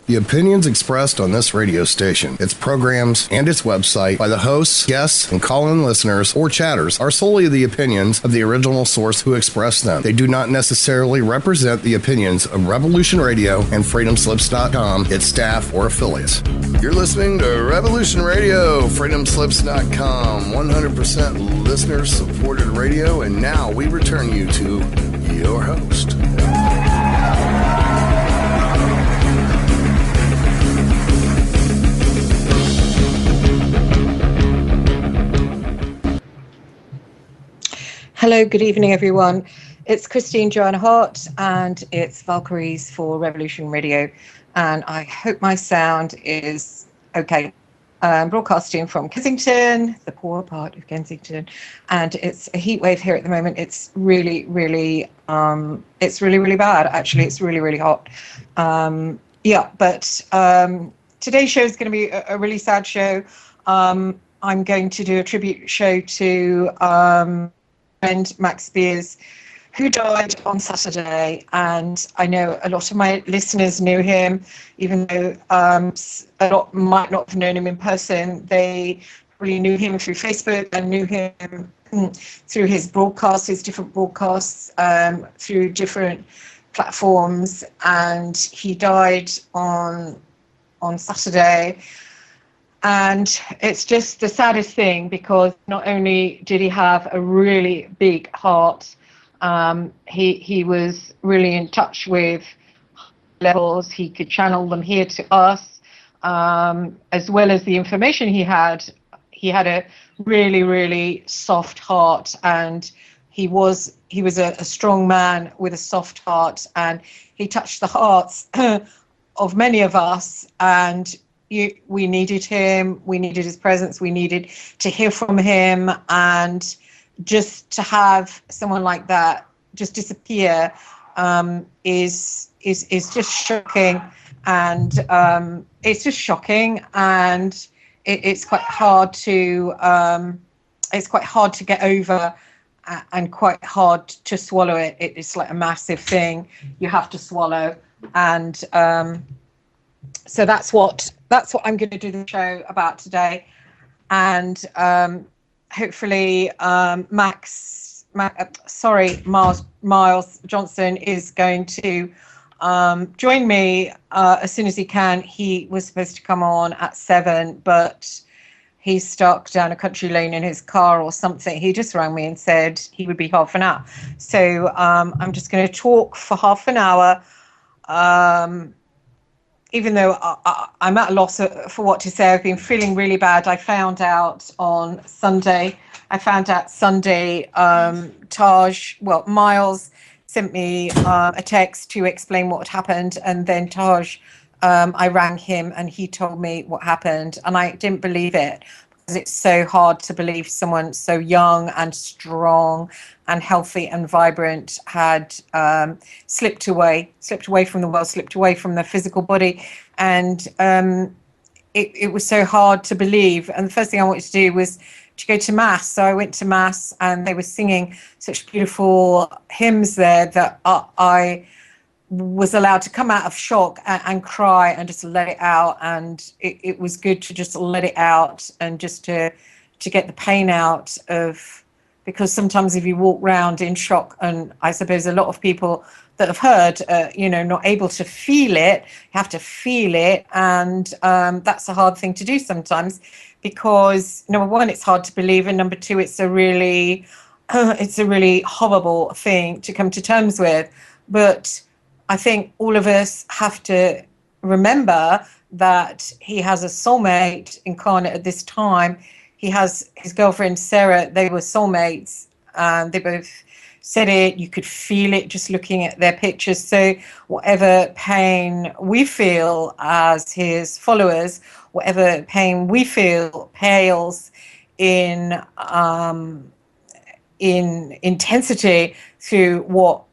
The opinions expressed on this radio station, its programs, and its website by the hosts, guests, and call-in listeners or chatters are solely the opinions of the original source who expressed them. They do not necessarily represent the opinions of Revolution Radio and FreedomSlips.com, its staff, or affiliates. You're listening to Revolution Radio, FreedomSlips.com, 100% listener-supported radio, and now we return you to your host. Hello, good evening, everyone. It's Christine Joanna Hart, and it's Valkyries for Revolution Radio. And I hope my sound is okay. Broadcasting from Kensington, the poor part of Kensington, and it's a heat wave here at the moment. It's really bad. Actually, it's really hot. But today's show is going to be a really sad show. I'm going to do a tribute show to friend Max Spiers, who died on Saturday, and I know a lot of my listeners knew him, even though a lot might not have known him in person. They really knew him through Facebook and knew him through his broadcasts, his different broadcasts, through different platforms, and he died on Saturday. And it's just the saddest thing, because not only did he have a really big heart, he was really in touch with levels. He could channel them here to us, as well as the information he had. He had a really soft heart, and he was a strong man with a soft heart, and he touched the hearts of many of us. And we needed him, we needed his presence, we needed to hear from him, and just to have someone like that just disappear is just shocking, and it's just shocking, and it's quite hard to get over, and quite hard to swallow it. It's like a massive thing you have to swallow, and so that's what I'm going to do the show about today. And hopefully Miles Johnston is going to join me as soon as he can. He was supposed to come on at 7, but he's stuck down a country lane in his car or something. He just rang me and said he would be half an hour. So I'm just going to talk for half an hour. Even though I'm at a loss for what to say. I've been feeling really bad. I found out Sunday, Miles sent me a text to explain what had happened. And then Taj, I rang him and he told me what happened. And I didn't believe it, because it's so hard to believe someone so young and strong and healthy and vibrant had slipped away from the world, slipped away from the physical body. And it was so hard to believe. And the first thing I wanted to do was to go to Mass. So I went to Mass, and they were singing such beautiful hymns there that I was allowed to come out of shock and cry and just let it out. And it was good to just let it out, and just to get the pain out of, because sometimes if you walk around in shock, and I suppose a lot of people that have heard, not able to feel it, have to feel it. And that's a hard thing to do sometimes, because number one, it's hard to believe. And number two, it's a really horrible thing to come to terms with. But I think all of us have to remember that he has a soulmate incarnate at this time. He has his girlfriend, Sarah. They were soulmates, and they both said it. You could feel it just looking at their pictures. So whatever pain we feel as his followers, whatever pain we feel pales in intensity through what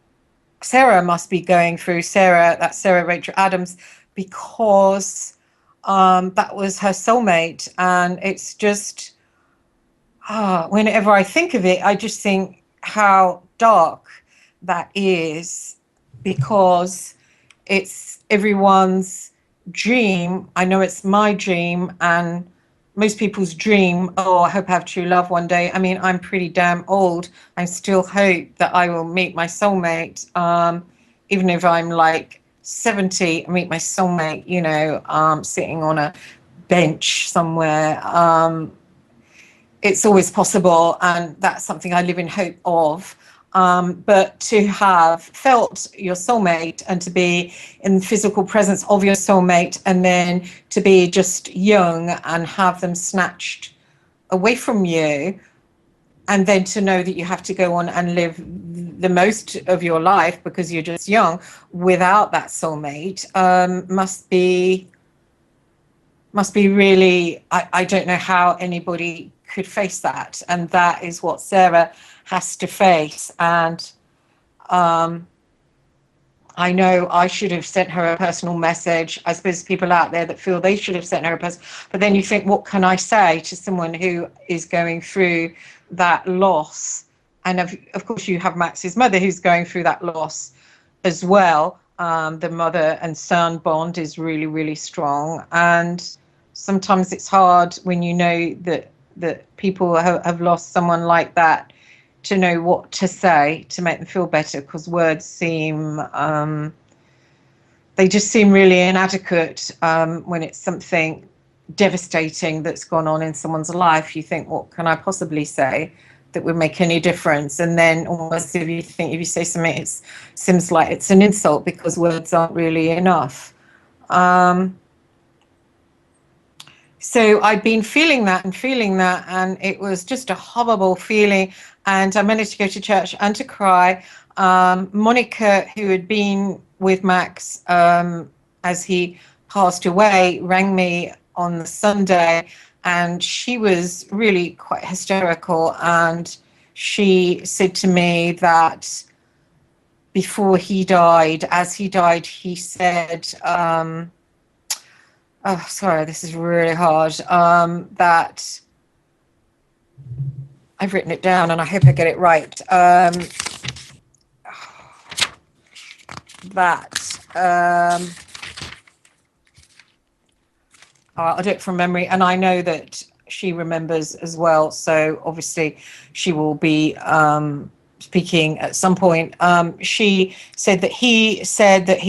Sarah must be going through. That's Sarah Rachel Adams, because that was her soulmate. And it's just, whenever I think of it, I just think how dark that is, because it's everyone's dream, I know it's my dream and most people's dream, oh, I hope I have true love one day. I mean, I'm pretty damn old. I still hope that I will meet my soulmate. Even if I'm like 70, I meet my soulmate, you know, sitting on a bench somewhere. It's always possible, and that's something I live in hope of. But to have felt your soulmate and to be in the physical presence of your soulmate, and then to be just young and have them snatched away from you, and then to know that you have to go on and live the most of your life because you're just young without that soulmate, must be really, I don't know how anybody could face that. And that is what Sarah has to face. And I know I should have sent her a personal message. I suppose people out there that feel they should have sent her a personal, but then you think, what can I say to someone who is going through that loss? And of course you have Max's mother who's going through that loss as well. The mother and son bond is really, really strong. And sometimes it's hard when you know that people have lost someone like that to know what to say to make them feel better, because words seem they just seem really inadequate when it's something devastating that's gone on in someone's life. You think, what can I possibly say that would make any difference? And then almost if you say something, it seems like it's an insult because words aren't really enough. So I'd been feeling that, and it was just a horrible feeling. And I managed to go to church and to cry. Monica, who had been with Max as he passed away, rang me on the Sunday, and she was really quite hysterical. And she said to me that before he died, as he died, he said, oh, sorry, this is really hard, that I've written it down and I hope I get it right. I'll do it from memory, and I know that she remembers as well. So obviously she will be speaking at some point. She said that he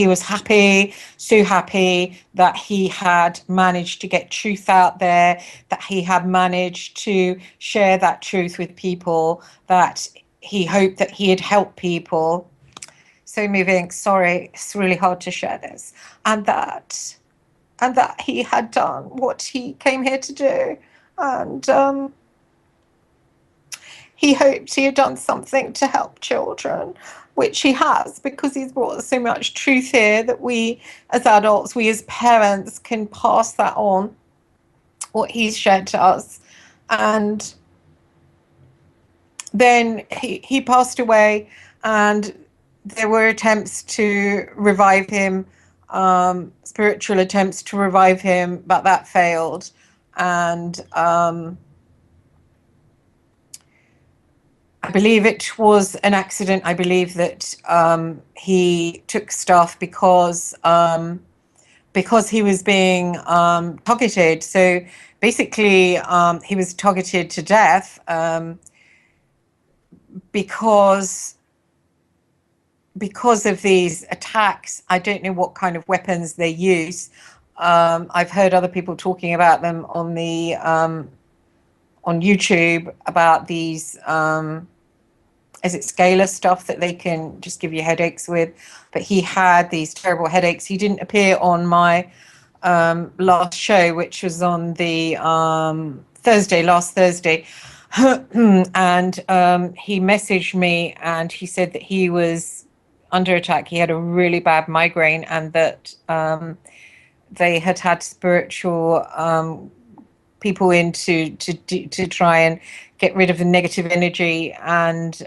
was happy, so happy that he had managed to get truth out there, that he had managed to share that truth with people, that he hoped that he had helped people. So moving. Sorry, it's really hard to share this. And that he had done what he came here to do. And he hoped he had done something to help children, which he has, because he's brought so much truth here that we as adults, we as parents can pass that on, what he's shared to us. And then he passed away, and there were attempts to revive him, spiritual attempts to revive him, but that failed. And I believe it was an accident. I believe that he took stuff because he was being targeted. So basically, he was targeted to death because of these attacks. I don't know what kind of weapons they use. I've heard other people talking about them on the on YouTube about these is it scalar stuff that they can just give you headaches with. But he had these terrible headaches. He didn't appear on my last show, which was on the last Thursday. And he messaged me and he said that he was under attack. He had a really bad migraine, and that they had spiritual people in to try and get rid of the negative energy, and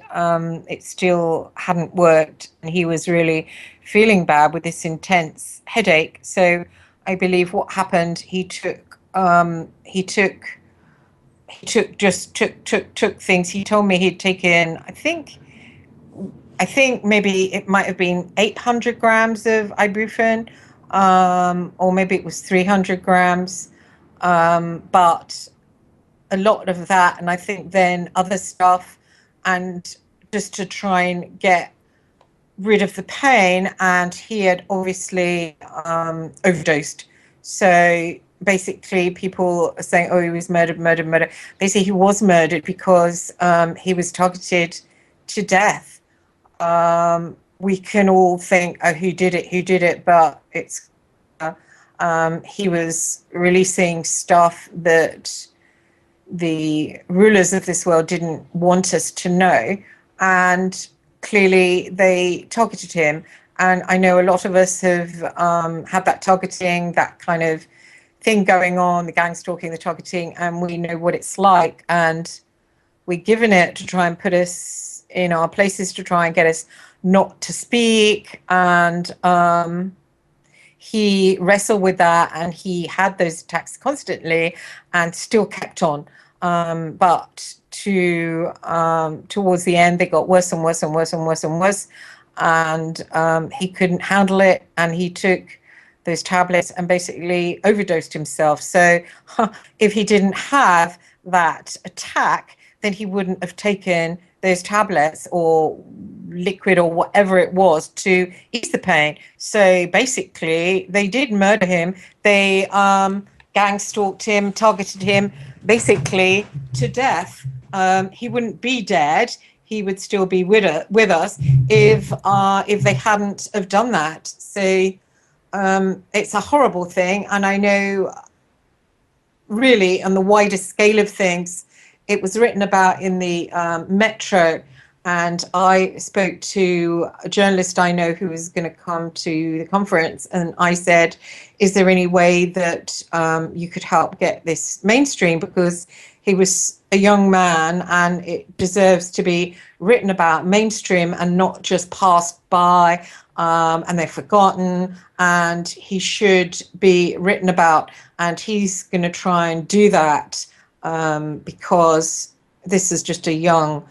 it still hadn't worked. And he was really feeling bad with this intense headache. So I believe what happened, he took things. He told me he'd taken, I think maybe it might have been 800 grams of ibuprofen, or maybe it was 300 grams. But a lot of that, and I think then other stuff, and just to try and get rid of the pain. And he had obviously overdosed. So basically, people are saying, "Oh, he was murdered." Basically, he was murdered because he was targeted to death. We can all think, "Oh, who did it?" But it's he was releasing stuff that the rulers of this world didn't want us to know, and clearly they targeted him. And I know a lot of us have had that targeting, that kind of thing going on, the gang stalking, the targeting, and we know what it's like. And we're given it to try and put us in our places, to try and get us not to speak. And he wrestled with that, and he had those attacks constantly and still kept on. But towards the end, they got worse and worse and worse and worse and worse. And he couldn't handle it, and he took those tablets and basically overdosed himself. So if he didn't have that attack, then he wouldn't have taken those tablets or liquid or whatever it was to ease the pain. So basically, they did murder him. They gang stalked him, targeted him, basically to death. He wouldn't be dead. He would still be with us if they hadn't have done that. So it's a horrible thing. And I know, really, on the wider scale of things, it was written about in the Metro. And I spoke to a journalist I know who was going to come to the conference, and I said, is there any way that you could help get this mainstream? Because he was a young man, and it deserves to be written about mainstream and not just passed by and they're forgotten. And he should be written about, and he's going to try and do that because this is just a young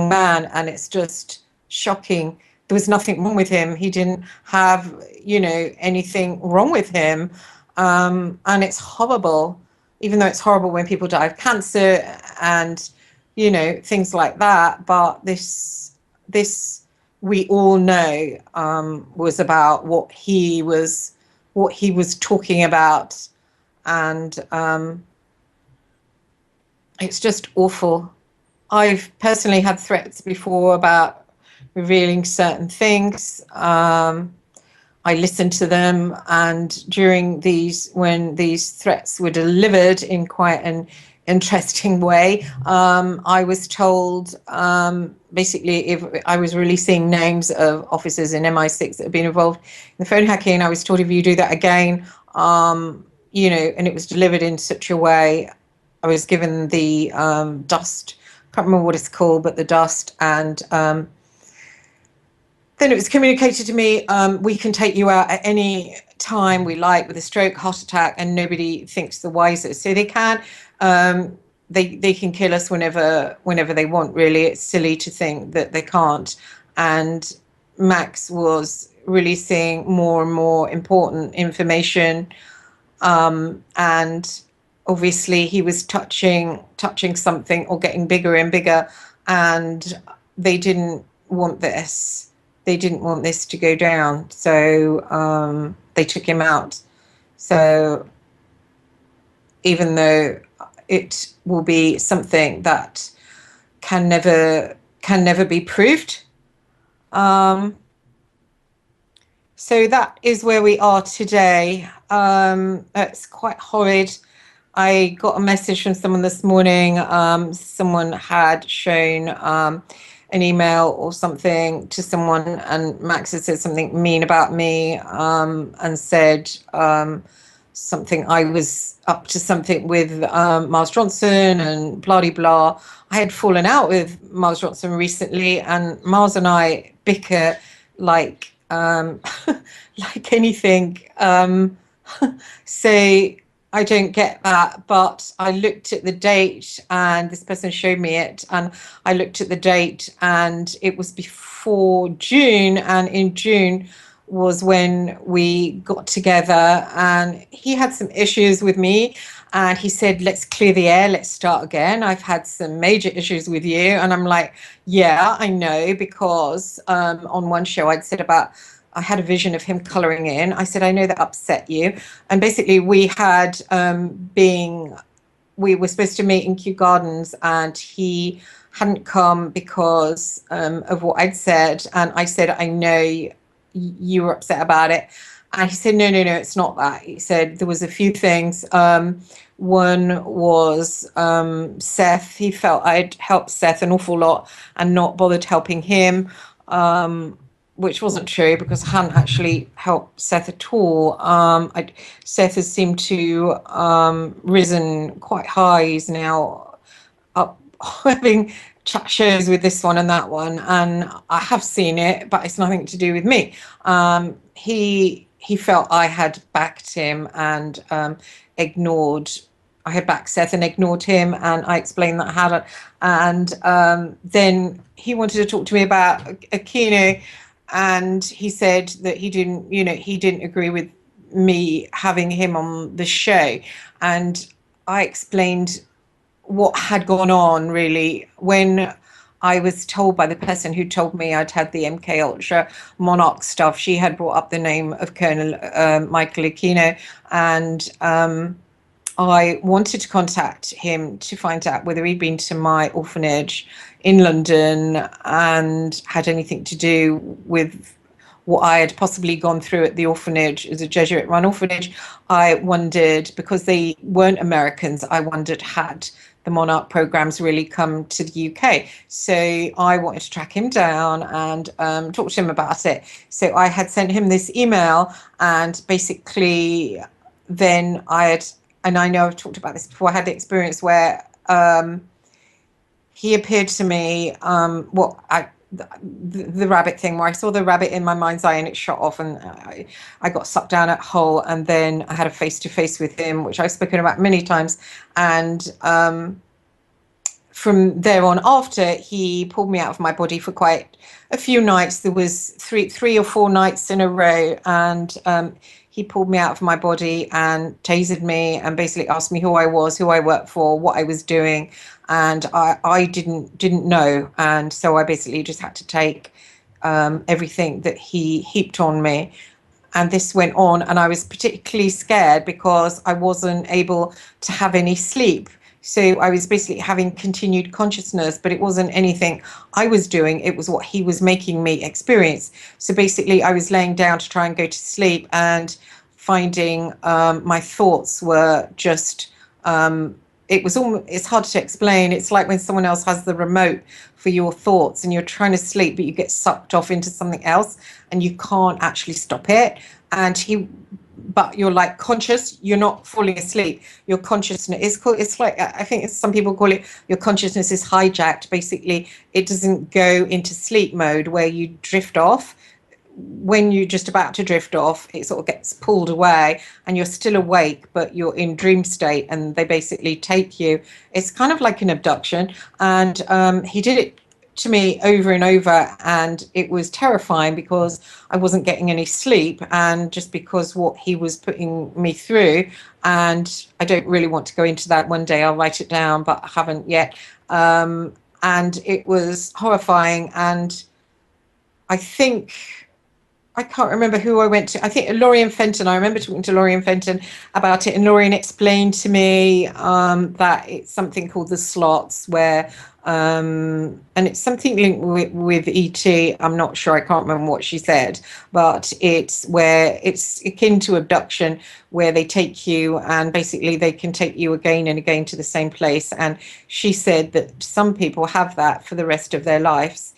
man, and it's just shocking. There was nothing wrong with him. He didn't have, anything wrong with him. And it's horrible, even though it's horrible when people die of cancer and, things like that. But this we all know was about what he was talking about. And it's just awful. I've personally had threats before about revealing certain things. I listened to them, and when these threats were delivered in quite an interesting way, I was told basically if I was releasing names of officers in MI6 that had been involved in the phone hacking, I was told if you do that again, and it was delivered in such a way. I was given the dust. Can't remember what it's called, but the dust, and then it was communicated to me, we can take you out at any time we like with a stroke, heart attack, and nobody thinks the wiser. So they can kill us whenever they want, really. It's silly to think that they can't. And Max was releasing more and more important information, and obviously he was touching something or getting bigger and bigger, and they didn't want this. They didn't want this to go down, so they took him out. So even though it will be something that can never be proved, so that is where we are today. It's quite horrid. I got a message from someone this morning. Someone had shown an email or something to someone, and Max had said something mean about me, and said something, I was up to something with Miles Johnston and blah de blah. I had fallen out with Miles Johnston recently, and Miles and I bicker like like anything. So I don't get that, but I looked at the date, and this person showed me it, and I looked at the date, and it was before June, and in June was when we got together, and he had some issues with me, and he said, let's clear the air, let's start again. I've had some major issues with you. And I'm like, yeah, I know, because on one show I had a vision of him colouring in. I said, I know that upset you. And basically we were supposed to meet in Kew Gardens, and he hadn't come because of what I'd said. And I said, I know you were upset about it. And he said, no, it's not that. He said there was a few things. One was Seth. He felt I'd helped Seth an awful lot and not bothered helping him, which wasn't true, because I hadn't actually helped Seth at all. Seth has seemed to risen quite high. He's now up having chat shows with this one and that one, and I have seen it, but it's nothing to do with me. He felt I had backed him and I had backed Seth and ignored him, and I explained that I hadn't. And then he wanted to talk to me about Aquino, and he said that he didn't agree with me having him on the show. And I explained what had gone on, really, when I was told by the person who told me I'd had the MK Ultra Monarch stuff. She had brought up the name of Colonel Michael Aquino, and I wanted to contact him to find out whether he'd been to my orphanage in London and had anything to do with what I had possibly gone through at the orphanage. As a Jesuit-run orphanage, I wondered, because they weren't Americans, I wondered, had the Monarch programs really come to the UK? So I wanted to track him down and talk to him about it. So I had sent him this email, and basically then and I know I've talked about this before, I had the experience where he appeared to me, the rabbit thing, where I saw the rabbit in my mind's eye and it shot off, and I got sucked down a hole. And then I had a face-to-face with him, which I've spoken about many times. And from there on after, he pulled me out of my body for quite a few nights. There was three or four nights in a row, and he pulled me out of my body and tasered me and basically asked me who I was, who I worked for, what I was doing. And I didn't know. And so I basically just had to take everything that he heaped on me. And this went on, and I was particularly scared because I wasn't able to have any sleep. So I was basically having continued consciousness, but it wasn't anything I was doing. It was what he was making me experience. So basically I was laying down to try and go to sleep, and finding my thoughts were just, it's hard to explain. It's like when someone else has the remote for your thoughts and you're trying to sleep, but you get sucked off into something else and you can't actually stop it. But you're like conscious, you're not falling asleep. Your consciousness is called, it's like, I think some people call it, your consciousness is hijacked. Basically, it doesn't go into sleep mode where you drift off. When you're just about to drift off, it sort of gets pulled away and you're still awake, but you're in dream state, and they basically take you. It's kind of like an abduction. And he did it to me over and over, and it was terrifying because I wasn't getting any sleep, and just because what he was putting me through. And I don't really want to go into that. One day I'll write it down, but I haven't yet. And it was horrifying. And I can't remember who I went to. I think Lorien Fenton. I remember talking to Lorien Fenton about it, and Lorien explained to me that it's something called the slots, where and it's something linked with ET. I'm not sure. I can't remember what she said, but it's where it's akin to abduction, where they take you and basically they can take you again and again to the same place. And she said that some people have that for the rest of their lives.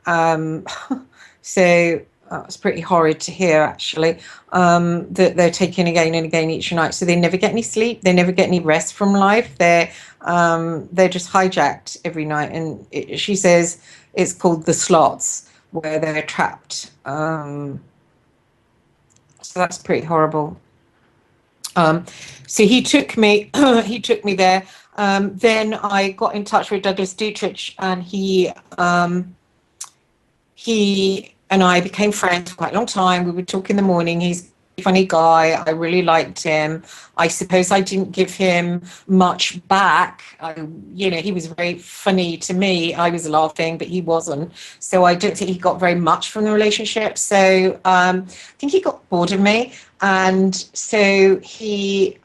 So it's pretty horrid to hear, actually, that they're taken again and again each night. So they never get any sleep. They never get any rest from life. They're just hijacked every night. And she says it's called the slots, where they're trapped. So that's pretty horrible. So he took me there. Then I got in touch with Douglas Dietrich, and he and I became friends for quite a long time. We would talk in the morning. He's a funny guy. I really liked him. I suppose I didn't give him much back. He was very funny to me. I was laughing, but he wasn't. So I don't think he got very much from the relationship. So I think he got bored of me. And so he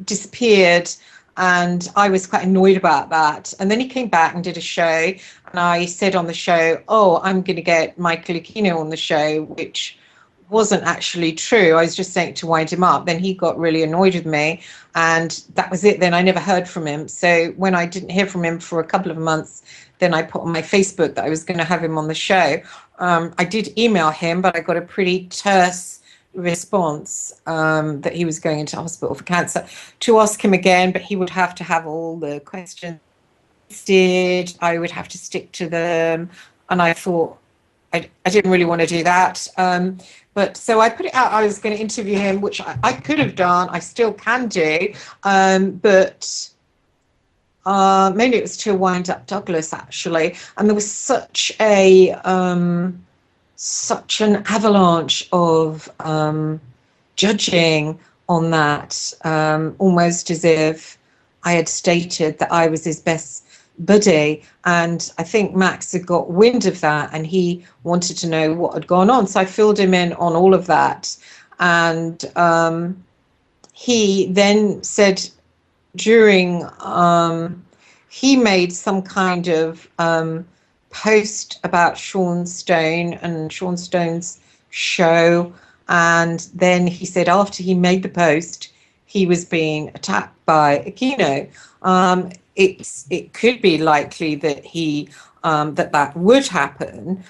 disappeared. And I was quite annoyed about that. And then he came back and did a show. And I said on the show, oh, I'm going to get Michael Aquino on the show, which wasn't actually true. I was just saying to wind him up. Then he got really annoyed with me. And that was it. Then I never heard from him. So when I didn't hear from him for a couple of months, then I put on my Facebook that I was going to have him on the show. I did email him, but I got a pretty terse response that he was going into hospital for cancer, to ask him again, but he would have to have all the questions listed. I would have to stick to them, and I thought I didn't really want to do that. But so I put it out. I was going to interview him, which I could have done. I still can do, but mainly it was to wind up Douglas, actually. And there was such an avalanche of judging on that, almost as if I had stated that I was his best buddy. And I think Max had got wind of that, and he wanted to know what had gone on. So I filled him in on all of that. And he then said during, he made some kind of post about Sean Stone and Sean Stone's show, and then he said after he made the post he was being attacked by Aquino. It could be likely that he that would happen.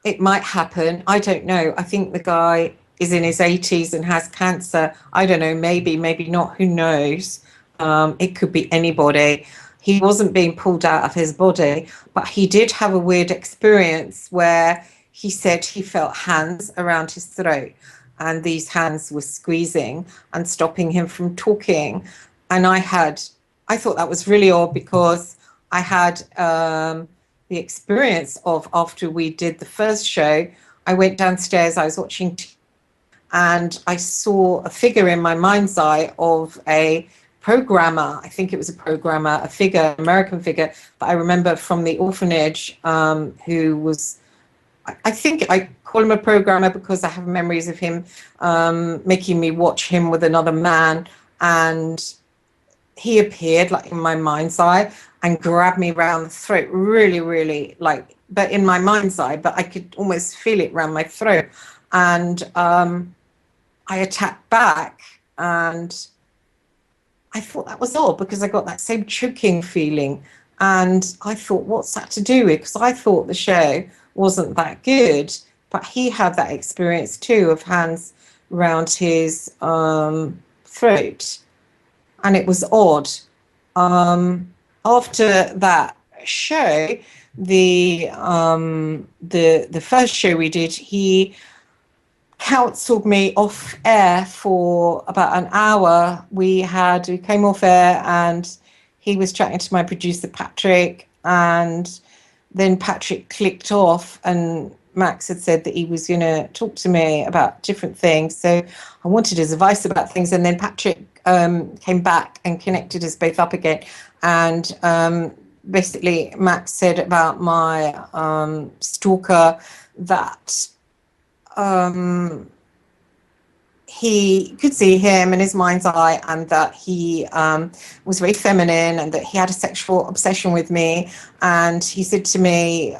It might happen. I don't know. I think the guy is in his 80s and has cancer. I don't know. Maybe not. Who knows? It could be anybody. He wasn't being pulled out of his body, but he did have a weird experience where he said he felt hands around his throat, and these hands were squeezing and stopping him from talking. And I thought that was really odd, because I had the experience of, after we did the first show, I went downstairs, I was watching TV, and I saw a figure in my mind's eye of a programmer. I think it was a programmer, a figure, American figure that I remember from the orphanage, who was, I think I call him a programmer because I have memories of him making me watch him with another man, and he appeared like in my mind's eye and grabbed me around the throat, really, really, like, but in my mind's eye, but I could almost feel it around my throat. And I attacked back, and I thought that was odd, because I got that same choking feeling. And I thought, what's that to do with? Because I thought the show wasn't that good, but he had that experience too of hands around his throat, and it was odd. After that show, the first show we did, he counselled me off air for about an hour. We came off air, and he was chatting to my producer Patrick, and then Patrick clicked off, and Max had said that he was going to talk to me about different things. So I wanted his advice about things, and then Patrick came back and connected us both up again. And basically Max said about my stalker that he could see him in his mind's eye, and that he was very feminine, and that he had a sexual obsession with me. And he said to me,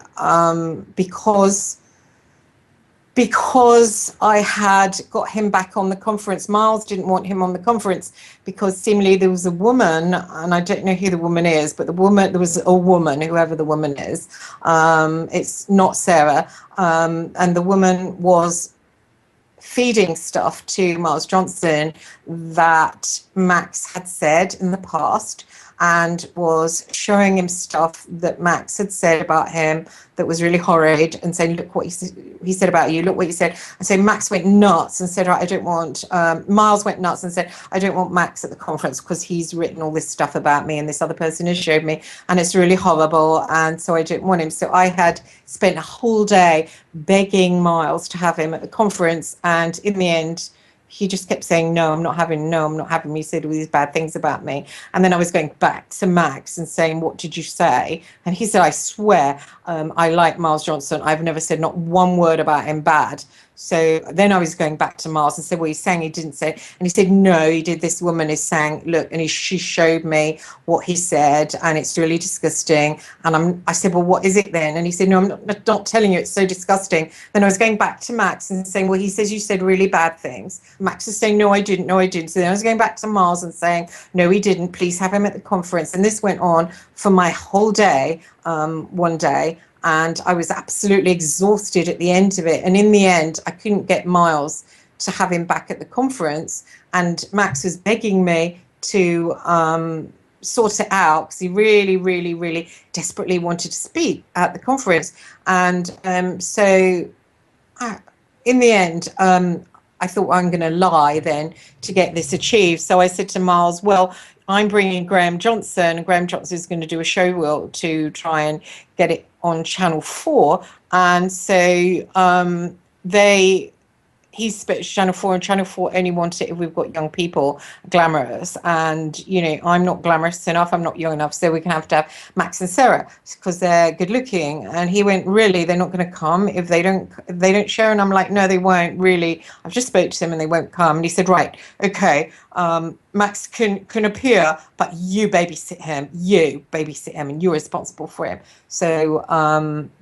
because I had got him back on the conference, Miles didn't want him on the conference, because seemingly there was a woman, and I don't know who the woman is, but there was a woman, whoever the woman is, it's not Sarah, and the woman was feeding stuff to Miles Johnston that Max had said in the past, and was showing him stuff that Max had said about him that was really horrid, and saying, look what he said about you, look what you said. And so Max went nuts and said, right, I don't want, Miles went nuts and said, I don't want Max at the conference because he's written all this stuff about me and this other person has showed me, and it's really horrible, and so I don't want him. So I had spent a whole day begging Miles to have him at the conference, and in the end, he just kept saying, no, I'm not having, no, I'm not having. He said all these bad things about me. And then I was going back to Max and saying, what did you say? And he said, I swear, I like Miles Johnston. I've never said not one word about him bad. So then I was going back to Miles and said, well, he's saying he didn't say it. And he said, no, he did. This woman is saying, look, and she showed me what he said, and it's really disgusting. And I said, well, what is it then? And he said, no, I'm not telling you. It's so disgusting. Then I was going back to Max and saying, well, he says you said really bad things. Max is saying, no, I didn't. No, I didn't. So then I was going back to Miles and saying, no, he didn't. Please have him at the conference. And this went on for my whole day, one day. And I was absolutely exhausted at the end of it. And in the end, I couldn't get Miles to have him back at the conference. And Max was begging me to sort it out because he really, really, really desperately wanted to speak at the conference. And so in the end, I thought, well, I'm going to lie then to get this achieved. So I said to Miles, well, I'm bringing Graham Johnson, and Graham Johnson is going to do a show to try and get it on Channel 4. And so he's Channel 4, and Channel 4 only want it if we've got young people, glamorous. And, you know, I'm not glamorous enough, I'm not young enough, so we're going to have Max and Sarah because they're good looking. And he went, really, they're not going to come if they don't show? And I'm like, no, they won't, really. I've just spoke to them and they won't come. And he said, right, okay, Max can appear, but you babysit him, and you're responsible for him. So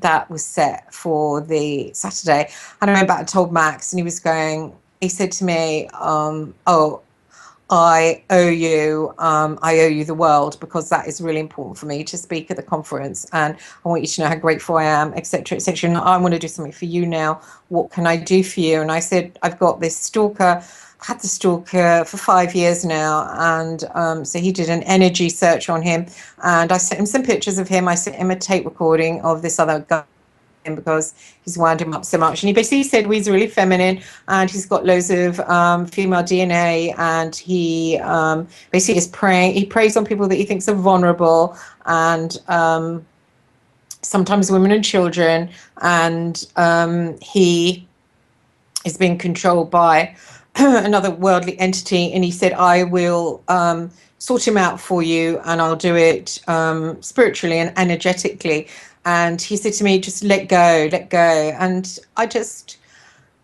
that was set for the Saturday. And I went back and told Max, and he said to me, oh, I owe you the world, because that is really important for me to speak at the conference, and I want you to know how grateful I am, etc., etc. And I want to do something for you now. What can I do for you? And I said, I've got this stalker. I've had the stalker for 5 years now, and so he did an energy search on him, and I sent him some pictures of him. I sent him a tape recording of this other guy because he's wound him up so much, and he basically said, well, he's really feminine and he's got loads of female DNA, and he basically is preying. He preys on people that he thinks are vulnerable, and sometimes women and children, and he is being controlled by another worldly entity. And he said, I will sort him out for you, and I'll do it spiritually and energetically. And he said to me, just let go. And I just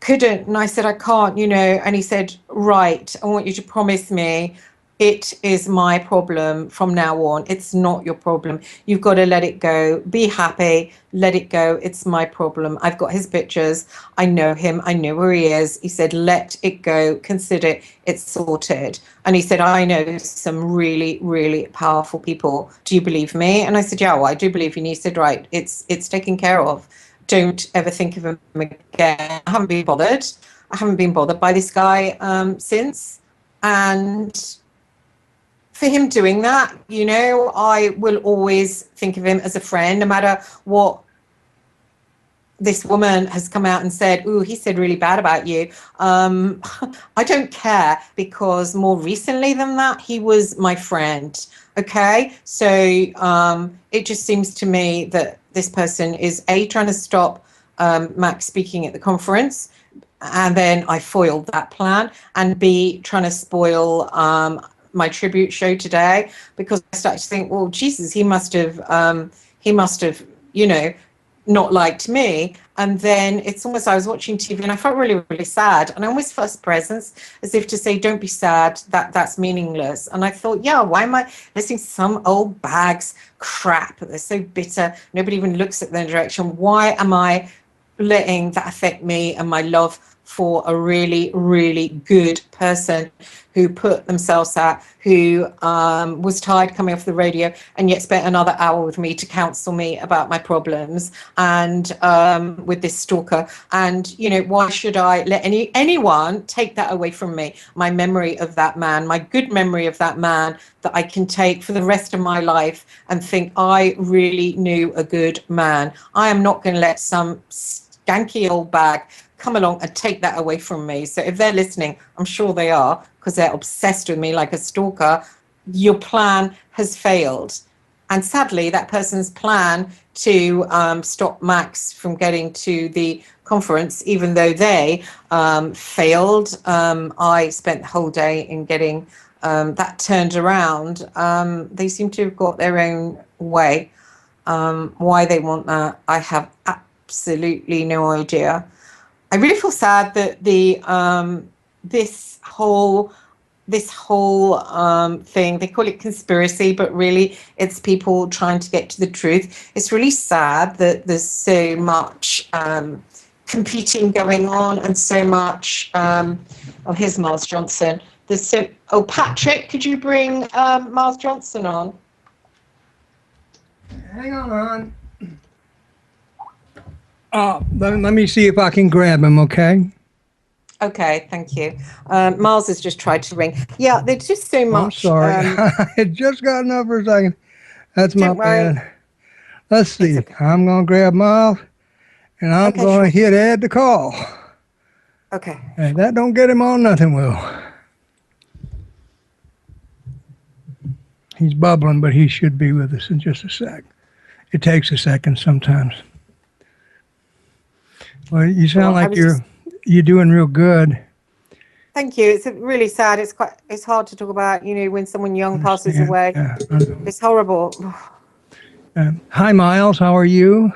couldn't. And I said, I can't, you know. And he said, right, I want you to promise me it is my problem from now on. It's not your problem. You've got to let it go. Be happy. Let it go. It's my problem. I've got his pictures. I know him. I know where he is. He said, let it go. Consider it's sorted. And he said, I know some really, really powerful people. Do you believe me? And I said, yeah, well, I do believe you. And he said, right, it's taken care of. Don't ever think of him again. I haven't been bothered by this guy since. And for him doing that, you know, I will always think of him as a friend, no matter what this woman has come out and said, oh, he said really bad about you. I don't care, because more recently than that, he was my friend. Okay, so it just seems to me that this person is A, trying to stop Max speaking at the conference, and then I foiled that plan, and B, trying to spoil my tribute show today, because I started to think, well, Jesus, he must have, you know, not liked me. And then it's almost, I was watching TV and I felt really, really sad. And I almost felt presence, as if to say, don't be sad, that's meaningless. And I thought, yeah, why am I listening to some old bags crap? They're so bitter. Nobody even looks at their direction. Why am I letting that affect me and my love for a really, really good person who put themselves out, who was tired coming off the radio and yet spent another hour with me to counsel me about my problems, and with this stalker. And, you know, why should I let anyone take that away from me? My memory of that man, my good memory of that man, that I can take for the rest of my life and think I really knew a good man. I am not going to let some skanky old bag come along and take that away from me. So if they're listening, I'm sure they are, because they're obsessed with me like a stalker. Your plan has failed. And sadly, that person's plan to stop Max from getting to the conference, even though they failed, I spent the whole day in getting that turned around. They seem to have got their own way. Why they want that, I have absolutely no idea. I really feel sad that this whole thing, they call it conspiracy, but really it's people trying to get to the truth. It's really sad that there's so much competing going on, and so much. Here's Miles Johnston. Patrick, could you bring Miles Johnston on? Hang on. Let me see if I can grab him, okay? Okay, thank you. Miles has just tried to ring. Yeah, there's just so much. I'm sorry. I had just gotten up for a second. That's my bad. Let's see. Okay. I'm going to grab Miles, and I'm going to hit add to call. Okay. And that don't get him on nothing, Will. He's bubbling, but he should be with us in just a sec. It takes a second sometimes. Well, you sound like you're doing real good. Thank you. It's really sad. It's hard to talk about, you know, when someone young passes away. Yeah, it's horrible. Hi, Miles. How are you?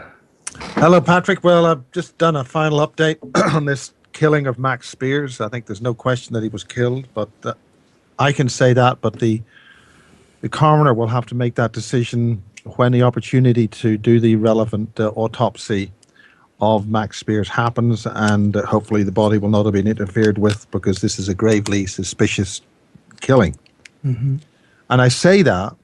Hello, Patrick. Well, I've just done a final update on this killing of Max Spiers. I think there's no question that he was killed, but I can say that. But the coroner will have to make that decision when the opportunity to do the relevant autopsy of Max Spiers happens, and hopefully the body will not have been interfered with, because this is a gravely suspicious killing. Mm-hmm. And I say that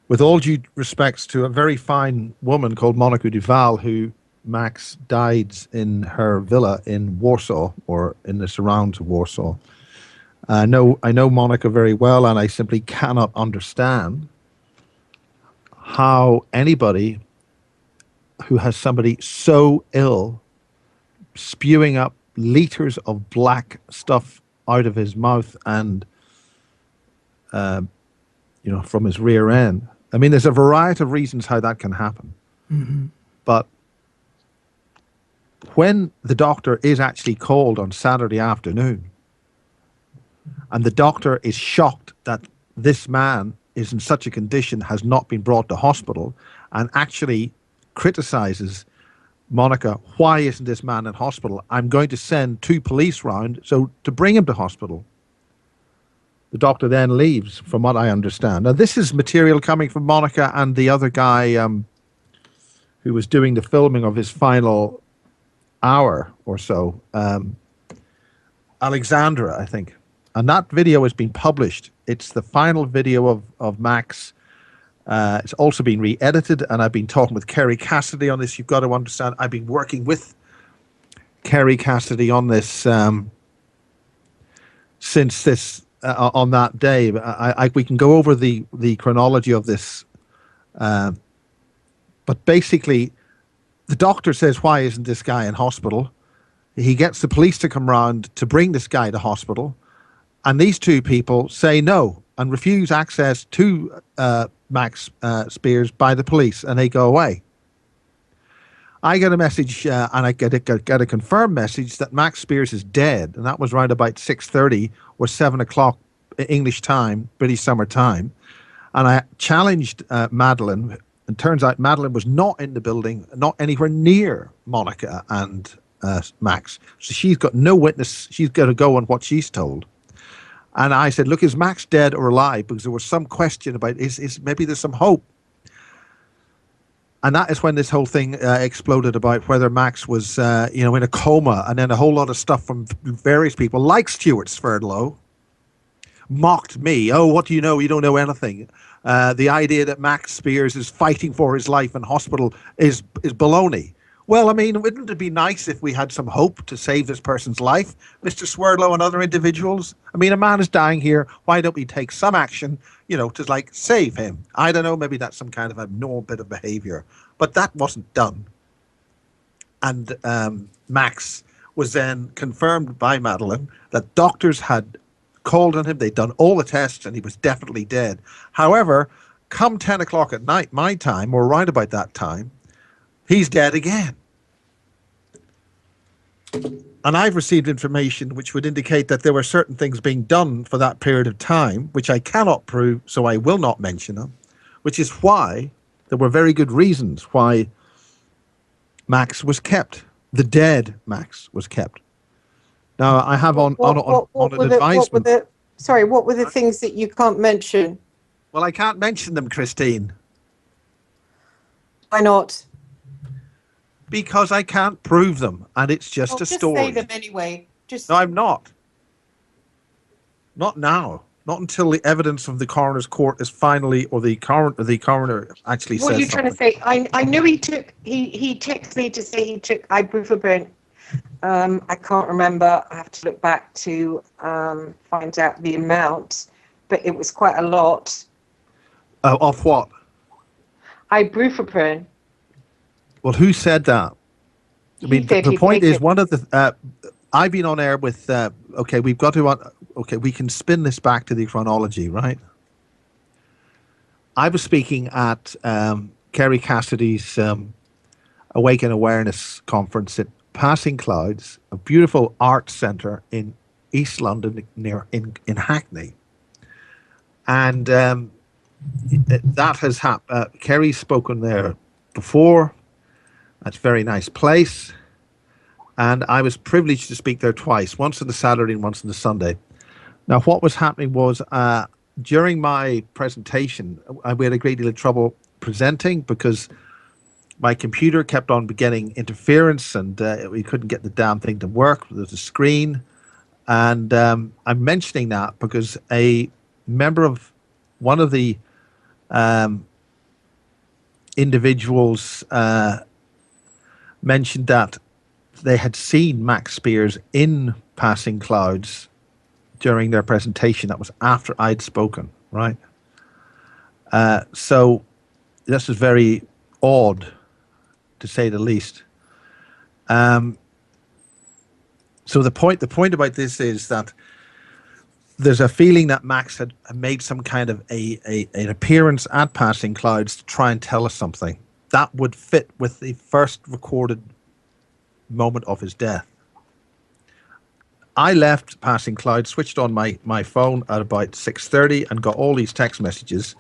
with all due respects to a very fine woman called Monica Duval, who Max died in her villa in Warsaw, or in the surrounds of Warsaw. I know Monica very well, and I simply cannot understand how anybody who has somebody so ill spewing up liters of black stuff out of his mouth and, from his rear end. I mean, there's a variety of reasons how that can happen. Mm-hmm. But when the doctor is actually called on Saturday afternoon, and the doctor is shocked that this man is in such a condition, has not been brought to hospital, and actually criticizes Monica, why isn't this man in hospital? I'm going to send 2 police round to bring him to hospital. The doctor then leaves, from what I understand. Now, this is material coming from Monica and the other guy who was doing the filming of his final hour or so, Alexandra, I think. And that video has been published. It's the final video of Max. It's also been re-edited, and I've been talking with Kerry Cassidy on this. You've got to understand, I've been working with Kerry Cassidy on this since this on that day. We can go over the chronology of this, but basically, the doctor says, "Why isn't this guy in hospital?" He gets the police to come round to bring this guy to hospital, and these 2 people say no and refuse access to Max Spiers by the police, and they go away. I get a message, and I get a confirmed message that Max Spiers is dead, and that was around about 6:30 or 7 o'clock English time, British summer time. And I challenged Madeline, and turns out Madeline was not in the building, not anywhere near Monica and Max. So she's got no witness. She's got to go on what she's told. And I said, look, is Max dead or alive? Because there was some question about, is maybe there's some hope. And that is when this whole thing exploded about whether Max was, in a coma, and then a whole lot of stuff from various people, like Stuart Sverdlow, mocked me. Oh, what do you know? You don't know anything. The idea that Max Spiers is fighting for his life in hospital is baloney. Well, I mean, wouldn't it be nice if we had some hope to save this person's life, Mr. Swerdlow and other individuals? I mean, a man is dying here. Why don't we take some action, to save him? I don't know. Maybe that's some kind of abnormal bit of behavior, but that wasn't done. And Max was then confirmed by Madeline that doctors had called on him. They'd done all the tests and he was definitely dead. However, come 10 o'clock at night, my time, or right about that time, he's dead again. And I've received information which would indicate that there were certain things being done for that period of time, which I cannot prove, so I will not mention them, which is why there were very good reasons why Max was kept. The dead Max was kept. Now, I have on an advisement. What were the things that you can't mention? Well, I can't mention them, Christine. Why not? Because I can't prove them, and it's just a story. Just say them anyway. No, I'm not. Not now. Not until the evidence from the coroner's court is finally, or the coroner actually says. What are you trying to say? I knew he texted me to say he took ibuprofen. I can't remember. I have to look back to find out the amount, but it was quite a lot. Of what? Ibuprofen. Well, who said that? I mean, the point is, one of the I've been on air with. Okay, we've got to. Okay, we can spin this back to the chronology, right? I was speaking at Kerry Cassidy's Awaken Awareness conference at Passing Clouds, a beautiful art centre in East London, near in Hackney, and that has happened. Kerry's spoken there before. That's a very nice place. And I was privileged to speak there twice, once on the Saturday and once on the Sunday. Now, what was happening was during my presentation, we had a great deal of trouble presenting because my computer kept on getting interference and we couldn't get the damn thing to work. There's a screen. And I'm mentioning that because a member of one of the individuals mentioned that they had seen Max Spiers in Passing Clouds during their presentation. That was after I'd spoken, right? So this is very odd, to say the least. So the point about this is that there's a feeling that Max had made some kind of an appearance at Passing Clouds to try and tell us something. That would fit with the first recorded moment of his death. I left Passing Clouds, switched on my phone at about 6:30 and got all these text messages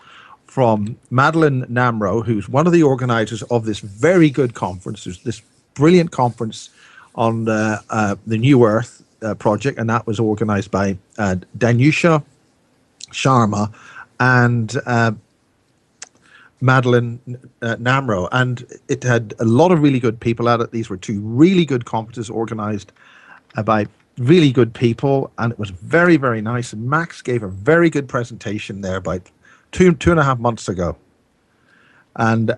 from Madeline Namro, who's one of the organizers of this very good conference. There's this brilliant conference on the New Earth project, and that was organized by Danusha Sharma and Madeline Namro, and it had a lot of really good people at it. These were two really good conferences organized by really good people, and it was very, very nice. And Max gave a very good presentation there about two and a half months ago. And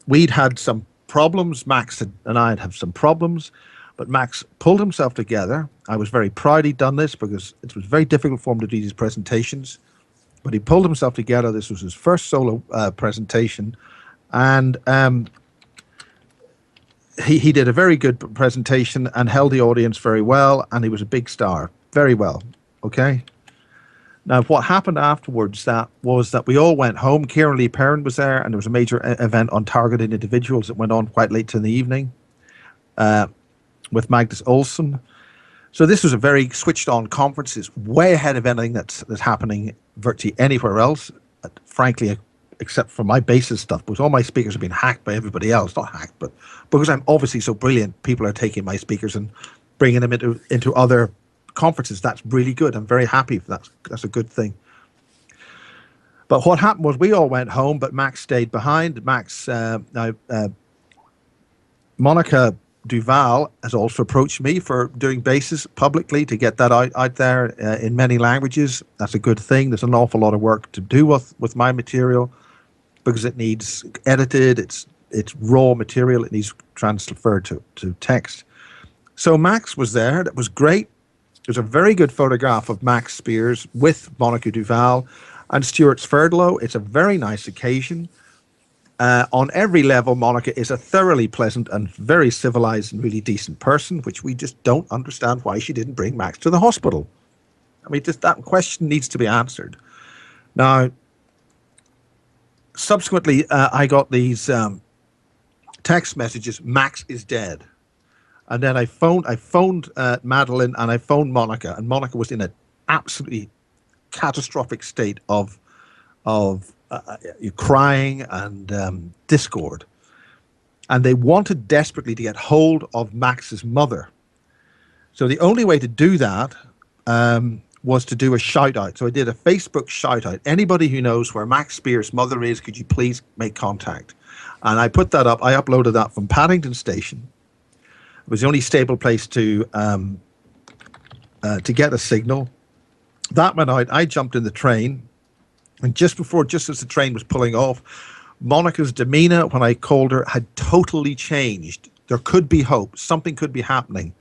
we'd had some problems. Max and I had some problems, but Max pulled himself together. I was very proud he'd done this because it was very difficult for him to do these presentations. But he pulled himself together. This was his first solo presentation. And he did a very good presentation and held the audience very well. And he was a big star. Very well. Okay. Now, what happened afterwards was that we all went home. Kieran Lee Perrin was there, and there was a major event on targeted individuals that went on quite late in the evening with Magnus Olsson. So this was a very switched-on conference. It's way ahead of anything that's happening virtually anywhere else, frankly, except for my basis stuff, because all my speakers have been hacked by everybody else. Not hacked, but because I'm obviously so brilliant, people are taking my speakers and bringing them into other conferences. That's really good. I'm very happy for that. That's a good thing. But what happened was we all went home, but Max stayed behind. Monica Duval has also approached me for doing bases publicly to get that out there in many languages. That's a good thing. There's an awful lot of work to do with my material because it needs edited. It's raw material. It needs transferred to text. So Max was there. That was great. There's a very good photograph of Max Spiers with Monica Duval and Stuart Sverdlow. It's a very nice occasion. On every level, Monica is a thoroughly pleasant and very civilized and really decent person, which we just don't understand why she didn't bring Max to the hospital. I mean, just that question needs to be answered. Now, subsequently, I got these text messages, Max is dead. And then I phoned Madeline and I phoned Monica, and Monica was in an absolutely catastrophic state of crying and discord. And they wanted desperately to get hold of Max's mother. So the only way to do that was to do a shout out. So I did a Facebook shout out. Anybody who knows where Max Spiers' mother is, could you please make contact? And I put that up. I uploaded that from Paddington Station. It was the only stable place to get a signal. That went out. I jumped in the train. And just as the train was pulling off, Monica's demeanor when I called her had totally changed. There could be hope. Something could be happening.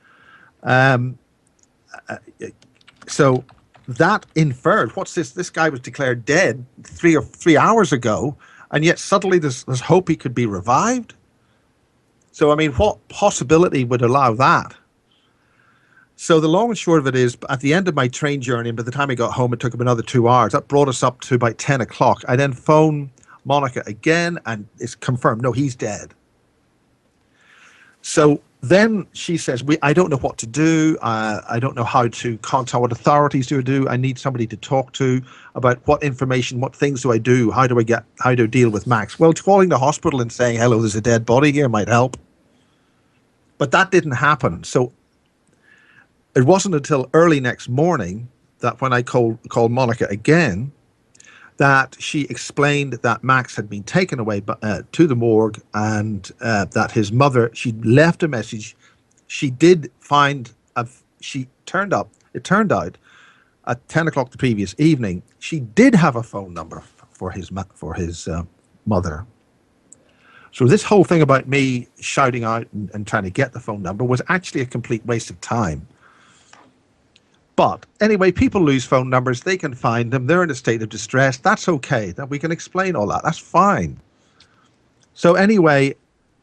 So that inferred, what's this? This guy was declared dead 3 hours ago, and yet suddenly there's hope he could be revived. So, I mean, what possibility would allow that? So the long and short of it is, at the end of my train journey, and by the time I got home, it took him another 2 hours. That brought us up to about 10 o'clock. I then phoned Monica again, and it's confirmed, no, he's dead. So then she says, I don't know what to do. I don't know how to contact what authorities do. I need somebody to talk to about what information, what things do I do? How do I deal with Max? Well, calling the hospital and saying, hello, there's a dead body here might help. But that didn't happen. So it wasn't until early next morning that when I called Monica again, that she explained that Max had been taken away to the morgue, and that his mother, she left a message. She did find, it turned out at 10 o'clock the previous evening, she did have a phone number for his mother. So this whole thing about me shouting out and trying to get the phone number was actually a complete waste of time. But anyway, people lose phone numbers. They can find them. They're in a state of distress. That's okay. That we can explain all that. That's fine. So anyway,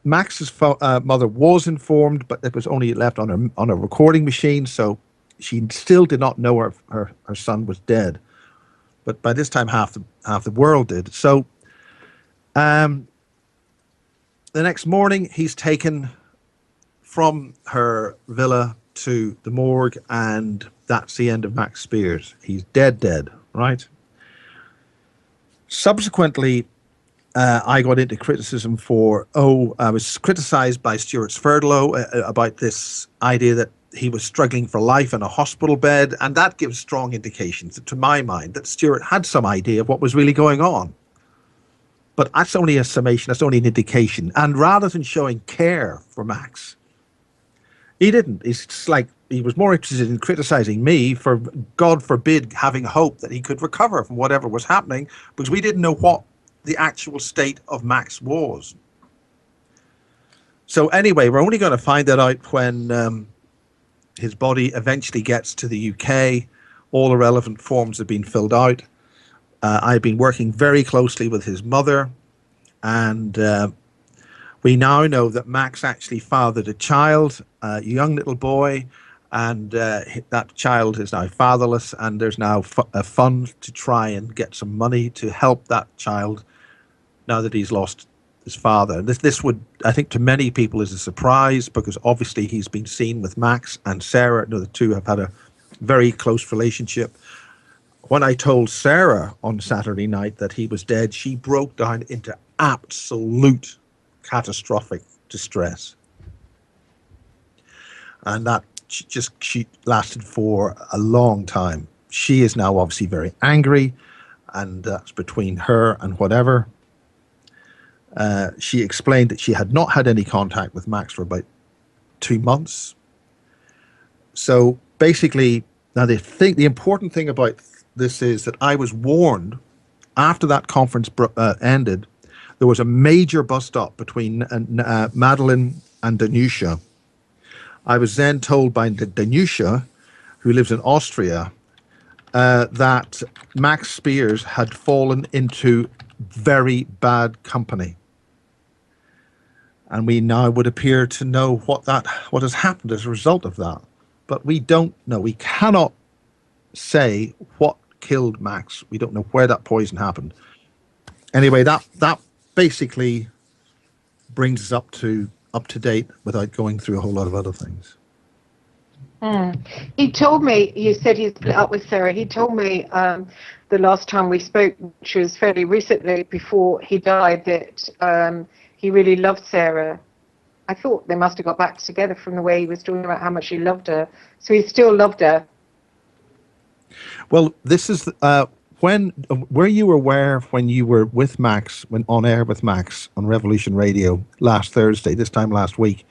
Max's mother was informed, but it was only left on a recording machine. So she still did not know her son was dead. But by this time, half the world did. So the next morning, he's taken from her villa to the morgue, and that's the end of Max Spiers. He's dead, right? Subsequently, I got into criticism I was criticized by Stuart Sverdlow about this idea that he was struggling for life in a hospital bed, and that gives strong indications, to my mind, that Stuart had some idea of what was really going on. But that's only a summation, that's only an indication. And rather than showing care for Max, he didn't. It's like he was more interested in criticizing me for, God forbid, having hope that he could recover from whatever was happening, because we didn't know what the actual state of Max was. So anyway, we're only going to find that out when his body eventually gets to the UK. All the relevant forms have been filled out. I've been working very closely with his mother, and we now know that Max actually fathered a child, a young little boy, and that child is now fatherless, and there's now a fund to try and get some money to help that child now that he's lost his father. This would, I think, to many people is a surprise, because obviously he's been seen with Max and Sarah. The two have had a very close relationship. When I told Sarah on Saturday night that he was dead, she broke down into absolute catastrophic distress. And that she lasted for a long time. She is now obviously very angry. and that's between her and whatever. She explained that she had not had any contact with Max for about 2 months. So basically, now the important thing about this is that I was warned after that conference ended. There was a major bus stop between Madeline and Danusha. I was then told by Danusha, who lives in Austria, that Max Spiers had fallen into very bad company. And we now would appear to know what has happened as a result of that. But we don't know. We cannot say what killed Max. We don't know where that poison happened. Anyway, that basically brings us up to date without going through a whole lot of other things. He told me, you said he split up with Sarah. He told me the last time we spoke, which was fairly recently before he died, that he really loved Sarah. I thought they must have got back together from the way he was talking about how much he loved her. So he still loved her. Well, this is were you aware when you were with Max, when on air with Max on Revolution Radio last Thursday, this time last week?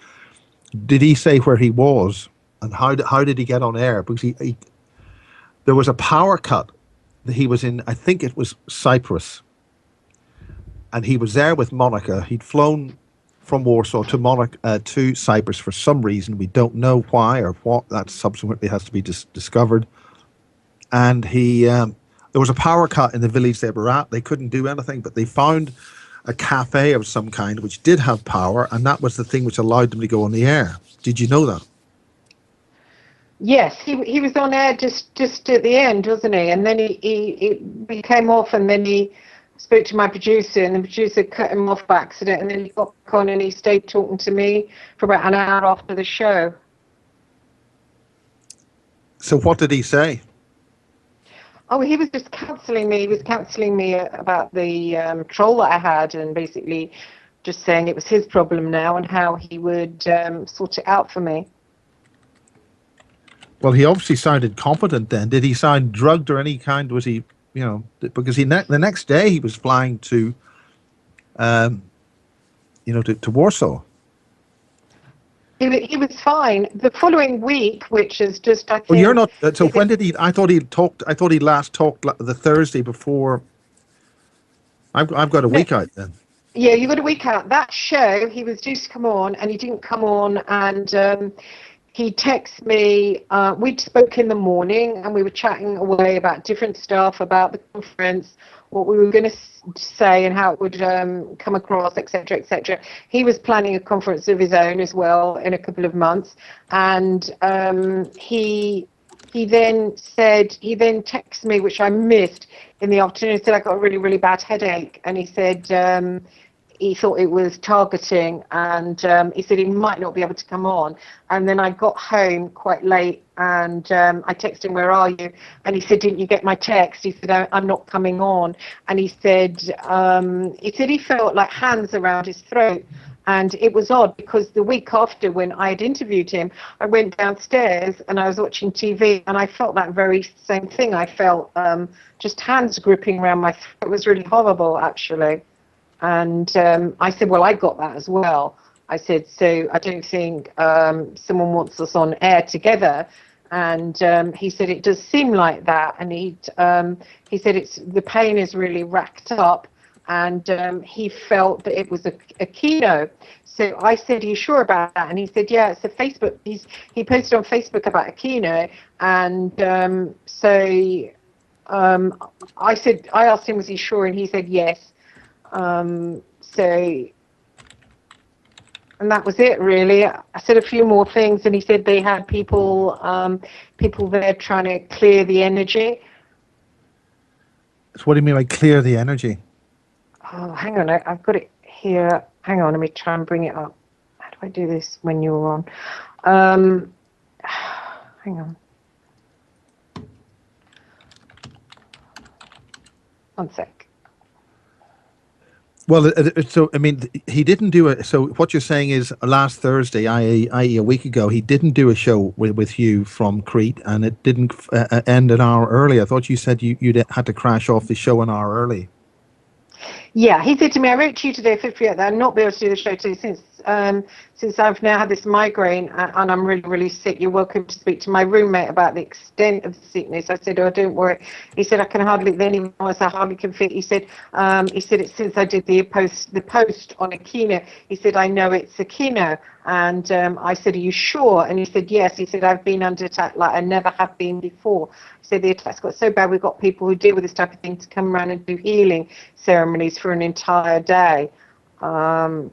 Did he say where he was and how did he get on air? Because he there was a power cut that he was in. I think it was Cyprus, and he was there with Monica. He'd flown from Warsaw to Cyprus for some reason. We don't know why or what. That subsequently has to be discovered. And there was a power cut in the village they were at. They couldn't do anything, but they found a cafe of some kind which did have power, and that was the thing which allowed them to go on the air. Did you know that? Yes, he was on air just at the end, wasn't he? And then he came off, and then he spoke to my producer, and the producer cut him off by accident, and then he got back on and he stayed talking to me for about an hour after the show. So what did he say? Oh, he was just counselling me. He was counselling me about the troll that I had, and basically just saying it was his problem now and how he would sort it out for me. Well, he obviously sounded competent then. Did he sound drugged or any kind? Was he, because the next day he was flying to, to Warsaw. He was fine. The following week, which is just, I think... Well, you're not... So when did he... I thought he last talked the Thursday before... I've got a week out then. Yeah, you got a week out. That show, he was due to come on, and he didn't come on, and he texted me. We'd spoke in the morning, and we were chatting away about different stuff, about the conference, what we were going to say and how it would come across, etc., etc. He was planning a conference of his own as well in a couple of months, and he then texted me, which I missed in the afternoon. He said I got a really, really bad headache, and he said he thought it was targeting, and he said he might not be able to come on. And then I got home quite late, and I texted him, "Where are you?" And he said, "Didn't you get my text?" He said, "I'm not coming on." And he said he felt like hands around his throat. And it was odd because the week after, when I had interviewed him, I went downstairs and I was watching TV, and I felt that very same thing. I felt just hands gripping around my throat. It was really horrible, actually. And I said, well, I got that as well. I said, so I don't think someone wants us on air together. And he said, it does seem like that. And he said, the pain is really racked up. And he felt that it was a keynote. So I said, are you sure about that? And he said, yeah, it's a Facebook. He posted on Facebook about a keynote. And I asked him, was he sure? And he said, yes. And that was it, really. I said a few more things, and he said they had people there trying to clear the energy. So what do you mean by clear the energy? Oh, hang on, I've got it here. Hang on, let me try and bring it up. How do I do this when you're on? Hang on. One sec. Well, so I mean, he didn't do it. So what you're saying is, last Thursday, i.e., a week ago, he didn't do a show with you from Crete, and it didn't end an hour early. I thought you said you had to crash off the show an hour early. Yeah, he said to me, I wrote to you today, 58, that I'll not be able to do the show today since I've now had this migraine and I'm really, really sick. You're welcome to speak to my roommate about the extent of the sickness. I said, oh, don't worry. He said, I can hardly, then he was, I hardly can fit. He said it's since I did the post on Aquino. He said, I know it's Aquino. And I said, are you sure? And he said, yes. He said, I've been under attack like I never have been before. He said, the attacks got so bad, we've got people who deal with this type of thing to come around and do healing ceremonies for an entire day. Now,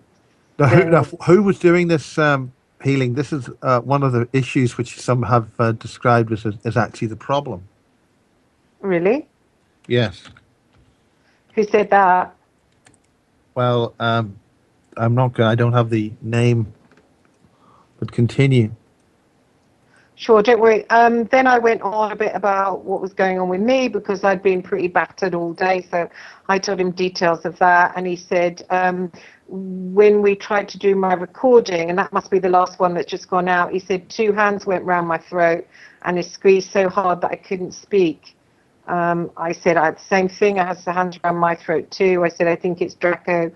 who was doing this healing? This is one of the issues which some have described as actually the problem. Really? Yes. Who said that? Well, I'm not going. I don't have the name. But continue. Sure, don't worry. Then I went on a bit about what was going on with me because I'd been pretty battered all day. So I told him details of that. And he said, when we tried to do my recording, and that must be the last one that's just gone out, he said 2 hands went round my throat and it squeezed so hard that I couldn't speak. I said, I had the same thing. I had the hands around my throat too. I said, I think it's Draco.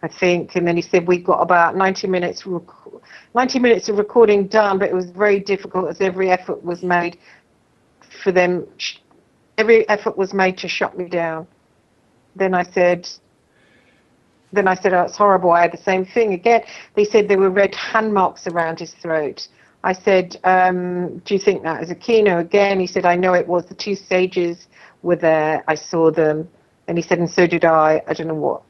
I think, and then he said we've got about 90 minutes of recording done, but it was very difficult as every effort was made for them. Every effort was made to shut me down. Then I said, oh, it's horrible. I had the same thing again. They said there were red hand marks around his throat. I said, do you think that is Aquino again? He said, I know it was. The 2 stages were there. I saw them. And he said, and so did I. I don't know what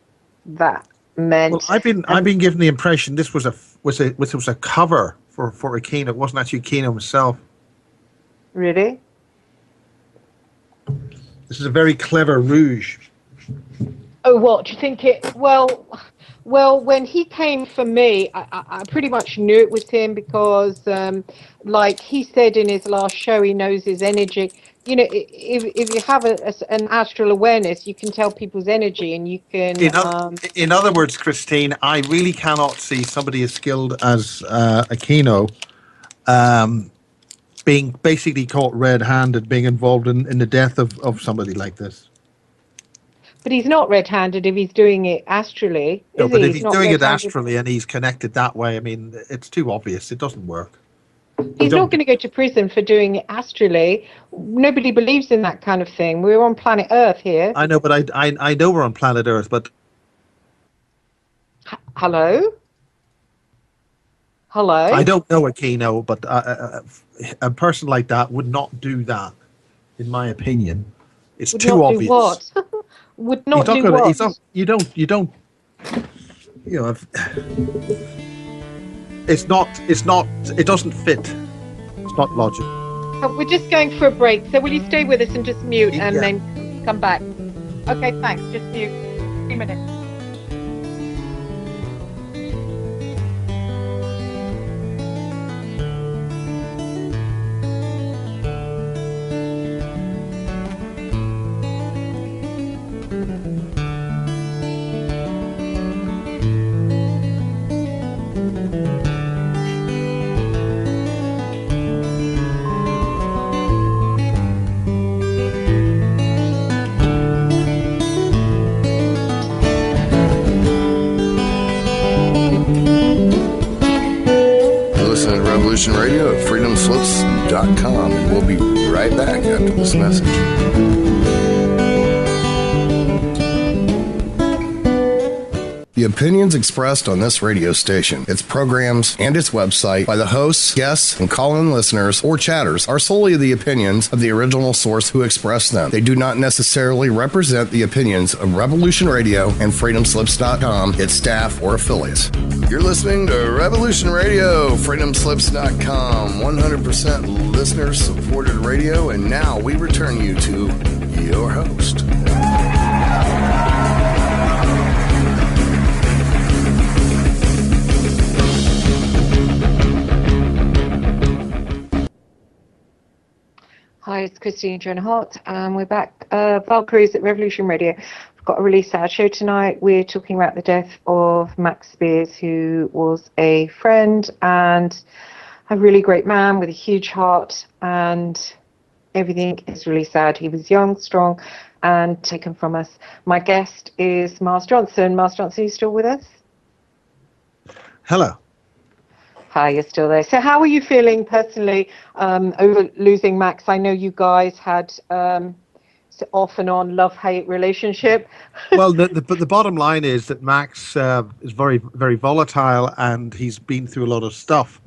that meant. Well, I've been given the impression this was a cover for Aquino. It wasn't actually Aquino himself. Really? This is a very clever rouge. Oh, what do you think it? Well, when he came for me, I pretty much knew it was him because, like he said in his last show, he knows his energy. You know, if you have an astral awareness, you can tell people's energy, and you can. In other words, Christine, I really cannot see somebody as skilled as Aquino being basically caught red-handed, being involved in the death of somebody like this. But he's not red-handed if he's doing it astrally. No, but if he's doing it astrally and he's connected that way, I mean, it's too obvious. It doesn't work. He's not going to go to prison for doing it astrally. Nobody believes in that kind of thing. We're on planet Earth here. I know, but I know we're on planet Earth, but... Hello? I don't know Aquino, but a person like that would not do that, in my opinion. It's too obvious. What? Would not do what? You don't, you know, it doesn't fit. It's not logical. We're just going for a break, so will you stay with us and just mute and then come back? Okay, thanks. Just mute. 3 minutes. Radio at freedomslips.com, and we'll be right back after this message. The opinions expressed on this radio station, its programs, and its website by the hosts, guests, and call-in listeners or chatters are solely the opinions of the original source who expressed them. They do not necessarily represent the opinions of Revolution Radio and freedomslips.com, its staff, or affiliates. You're listening to Revolution Radio, freedomslips.com, 100% listener-supported radio, and now we return you to your host. Hi, it's Christine Joan Hart, and we're back. Valkyries at Revolution Radio. I've got a really sad show tonight. We're talking about the death of Max Spiers, who was a friend and a really great man with a huge heart, and everything is really sad. He was young, strong, and taken from us. My guest is Miles Johnston. Miles Johnston, are you still with us? Hello. Hi, you're still there. So how are you feeling personally over losing Max? I know you guys had off and on love-hate relationship. Well, the bottom line is that Max is very, very volatile, and he's been through a lot of stuff.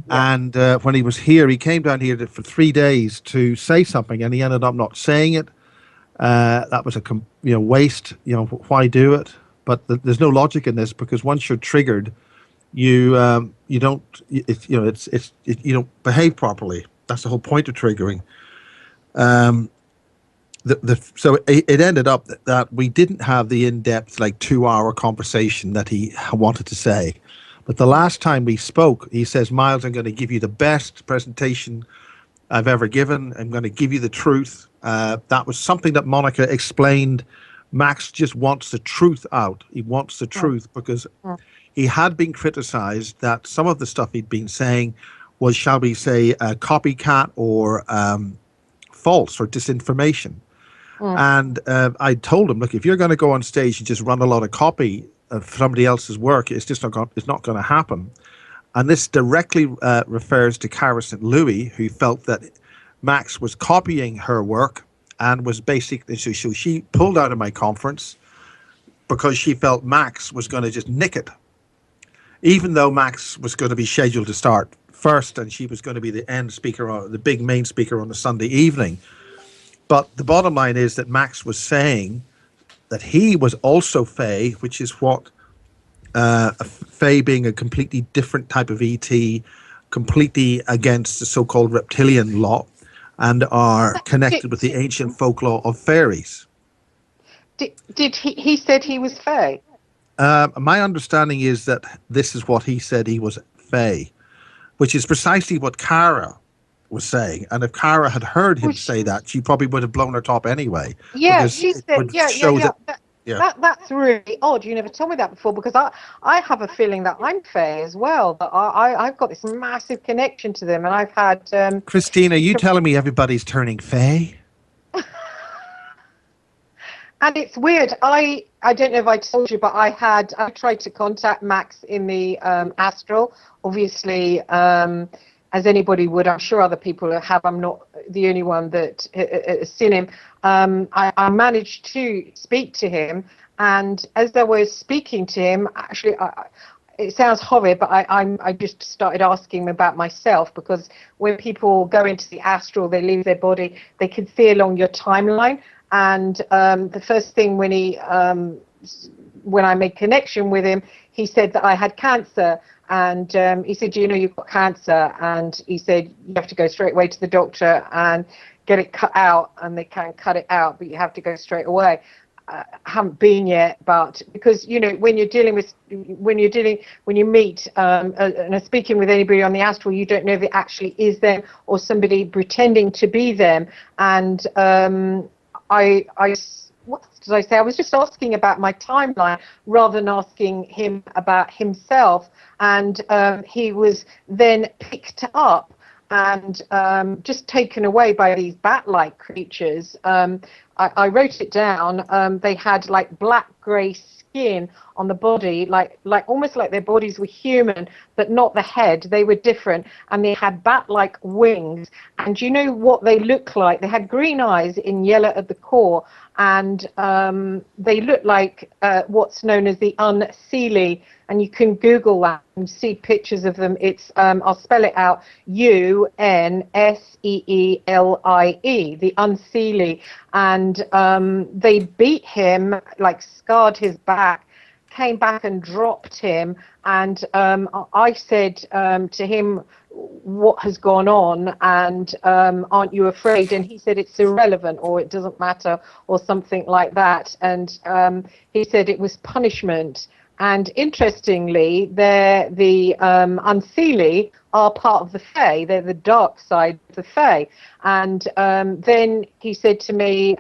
Yeah. And when he was here, he came down here for 3 days to say something, and he ended up not saying it. That was a waste. Why do it? But there's no logic in this, because once you're triggered, you don't you don't behave properly. That's the whole point of triggering. So it ended up that we didn't have the in-depth 2-hour conversation that he wanted to say. But the last time we spoke, he says, "Miles, I'm going to give you the best presentation I've ever given. I'm going to give you the truth." That was something that Monica explained. Max just wants the truth out. He wants the truth because he had been criticized that some of the stuff he'd been saying was, shall we say, copycat or false or disinformation. And I told him, look, if you're going to go on stage and just run a lot of copy of somebody else's work, it's just not going to happen. And this directly refers to Cara St. Louis, who felt that Max was copying her work and was basically, so she pulled out of my conference because she felt Max was going to just nick it, even though Max was going to be scheduled to start first and she was going to be the end speaker, or the big main speaker on the Sunday evening. But the bottom line is that Max was saying that he was also Fae, which is what Fae being a completely different type of ET, completely against the so-called reptilian law, and are connected with the ancient folklore of fairies. Did he said he was Fae? My understanding is that this is what he said, he was Fae, which is precisely what Cara was saying. And if Cara had heard him say that, she probably would have blown her top anyway. Yeah, she said, that's really odd. You never told me that before, because I have a feeling that I'm Fae as well. That I've got this massive connection to them, and I've had... Christine, are you telling me everybody's turning Fae? And it's weird. I don't know if I told you, but I tried to contact Max in the astral. Obviously, as anybody would, I'm sure other people have. I'm not the only one that has seen him. I managed to speak to him, and as I was speaking to him, actually, it sounds horrid, but I just started asking him about myself, because when people go into the astral, they leave their body, they can see along your timeline. And the first thing when I made connection with him, he said that I had cancer. And he said, you've got cancer. And he said, you have to go straight away to the doctor and get it cut out. And they can cut it out, but you have to go straight away. I haven't been yet, but because, when you meet and are speaking with anybody on the astral, you don't know if it actually is them or somebody pretending to be them. And what did I say? I was just asking about my timeline rather than asking him about himself. And he was then picked up and just taken away by these bat-like creatures. I wrote it down. They had black grey skin on the body, like almost like their bodies were human, but not the head. They were different, and they had bat-like wings. And you know what they look like? They had green eyes in yellow at the core, and they look like what's known as the unseelie. And you can Google that and see pictures of them. It's I'll spell it out: UNSEELIE, the unseelie. And they beat him, scarred his back, came back and dropped him. And I said to him, what has gone on, and aren't you afraid? And he said it's irrelevant, or it doesn't matter, or something like that. And he said it was punishment. And interestingly, the Unseelie are part of the Fae. They're the dark side of the Fae. And then he said to me,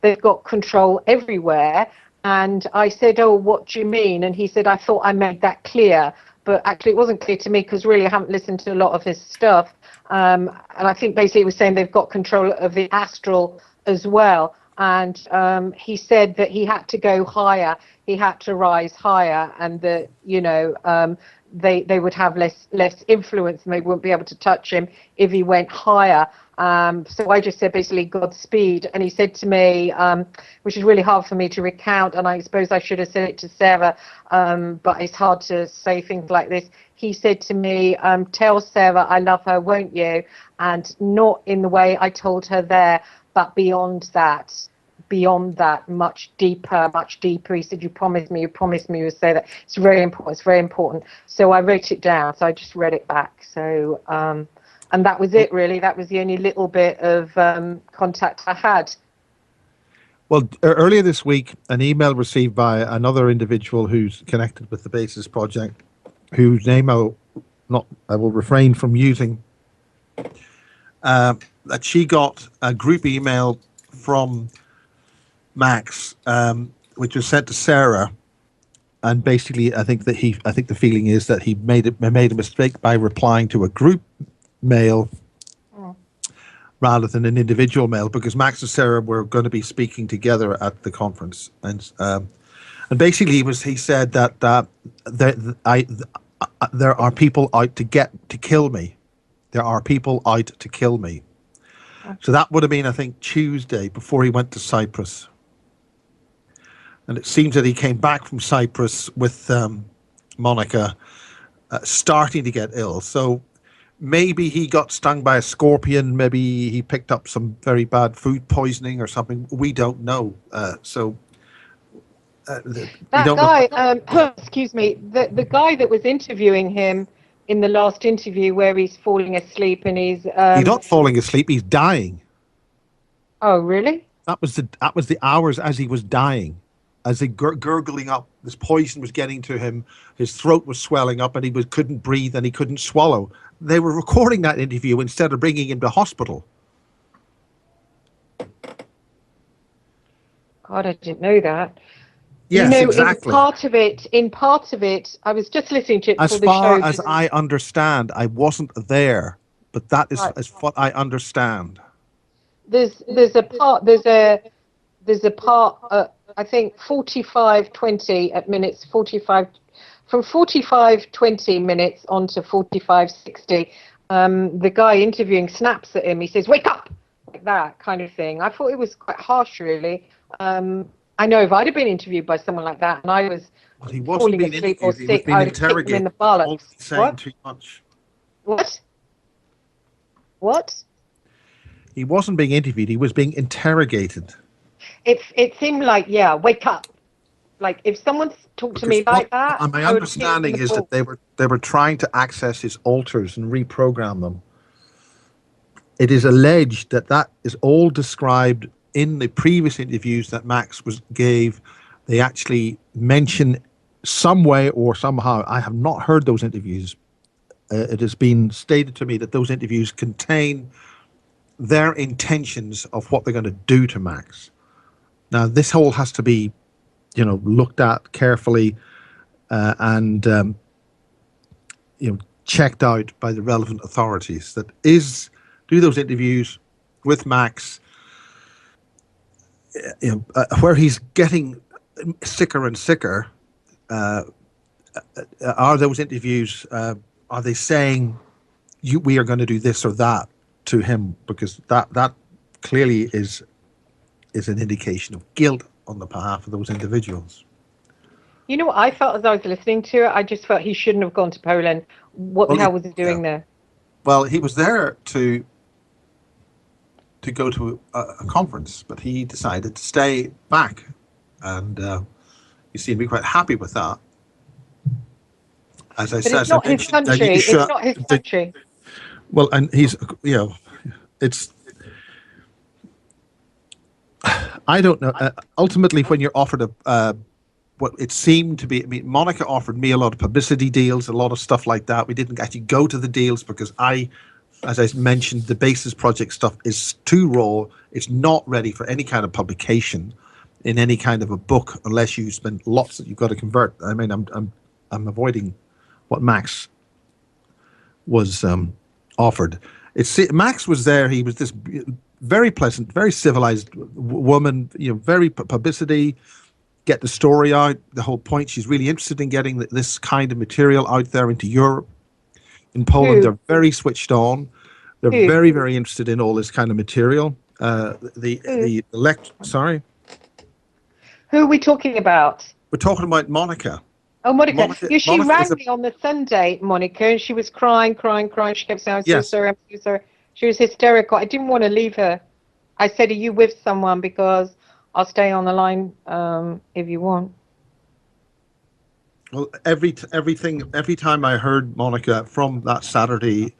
they've got control everywhere. And I said, oh, what do you mean? And he said, I thought I made that clear. But actually, it wasn't clear to me because really I haven't listened to a lot of his stuff. And I think basically he was saying they've got control of the astral as well. And he said that he had to go higher. He had to rise higher, and that, you know, they would have less influence, and they wouldn't be able to touch him if he went higher. So I just said basically Godspeed, and he said to me, which is really hard for me to recount, and I suppose I should have said it to Sarah, but it's hard to say things like this. He said to me, tell Sarah I love her, won't you? And not in the way I told her there, but beyond that, much deeper. He said, you promised me you would say that. It's very important. So I wrote it down, so I just read it back. So and that was it, really. That was the only little bit of contact I had. Well, earlier this week, an email received by another individual who's connected with the Basis Project, whose name I will refrain from using, that she got a group email from Max, which was sent to Sarah, and basically, I think the feeling is that he made a mistake by replying to a group mail rather than an individual mail, because Max and Sarah were going to be speaking together at the conference, and basically he said that there are people out to kill me. There are people out to kill me. So that would have been, I think, Tuesday before he went to Cyprus. And it seems that he came back from Cyprus with Monica starting to get ill. So maybe he got stung by a scorpion. Maybe he picked up some very bad food poisoning or something. We don't know. Excuse me, the guy that was interviewing him in the last interview where he's falling asleep and he's not falling asleep, he's dying. Oh, really? That was the hours as he was dying, as he gurgling up. This poison was getting to him. His throat was swelling up, and he couldn't breathe, and he couldn't swallow. They were recording that interview instead of bringing him to hospital. God, I didn't know that. Yes, you know, exactly. In part of it, I was just listening to it as before the show. As far as I understand, I wasn't there, but that is as what I understand. There's a part. I think 45:20 at minutes 45, from 45:20 minutes on to 45:60. The guy interviewing snaps at him. He says, "Wake up!" like that kind of thing. I thought it was quite harsh, really. I know if I'd have been interviewed by someone like that and I was falling asleep or sick, I would have kicked him in the bollocks. Saying too much. What? He wasn't being interviewed. He was being interrogated. It seemed like, yeah, wake up. Like if someone talked to me like that. My understanding is that they were trying to access his altars and reprogram them. It is alleged that is all described in the previous interviews that Max gave. They actually mention some way or somehow. I have not heard those interviews. It has been stated to me that those interviews contain their intentions of what they're going to do to Max. Now, this whole has to be, looked at carefully and checked out by the relevant authorities. Do those interviews with Max, where he's getting sicker and sicker. Are those interviews? Are they saying we are going to do this or that to him? Because that clearly is an indication of guilt on the behalf of those individuals. You know what I felt as I was listening to it? I just felt he shouldn't have gone to Poland. What the hell was he doing there? Well, he was there to go to a conference, but he decided to stay back, and he seemed to be quite happy with that. As I said, it's not his country. It's not his country. Well, and he's, it's. I don't know. Ultimately, when you're offered what it seemed to be. I mean, Monica offered me a lot of publicity deals, a lot of stuff like that. We didn't actually go to the deals because as I mentioned, the Basis Project stuff is too raw. It's not ready for any kind of publication in any kind of a book unless you spend lots that you've got to convert. I mean, I'm avoiding what Max was offered. Max was there. He was this very pleasant, very civilized woman. Very publicity. Get the story out. The whole point. She's really interested in getting this kind of material out there into Europe. In Poland, they're very switched on. They're very, very interested in all this kind of material. Sorry. Who are we talking about? We're talking about Monica. Oh, Monica. She Monica rang me on the Sunday, Monica, and she was crying. She kept saying, I'm so sorry, I'm so sorry. She was hysterical. I didn't want to leave her. I said, are you with someone? Because I'll stay on the line if you want. Well, every time I heard Monica from that Saturday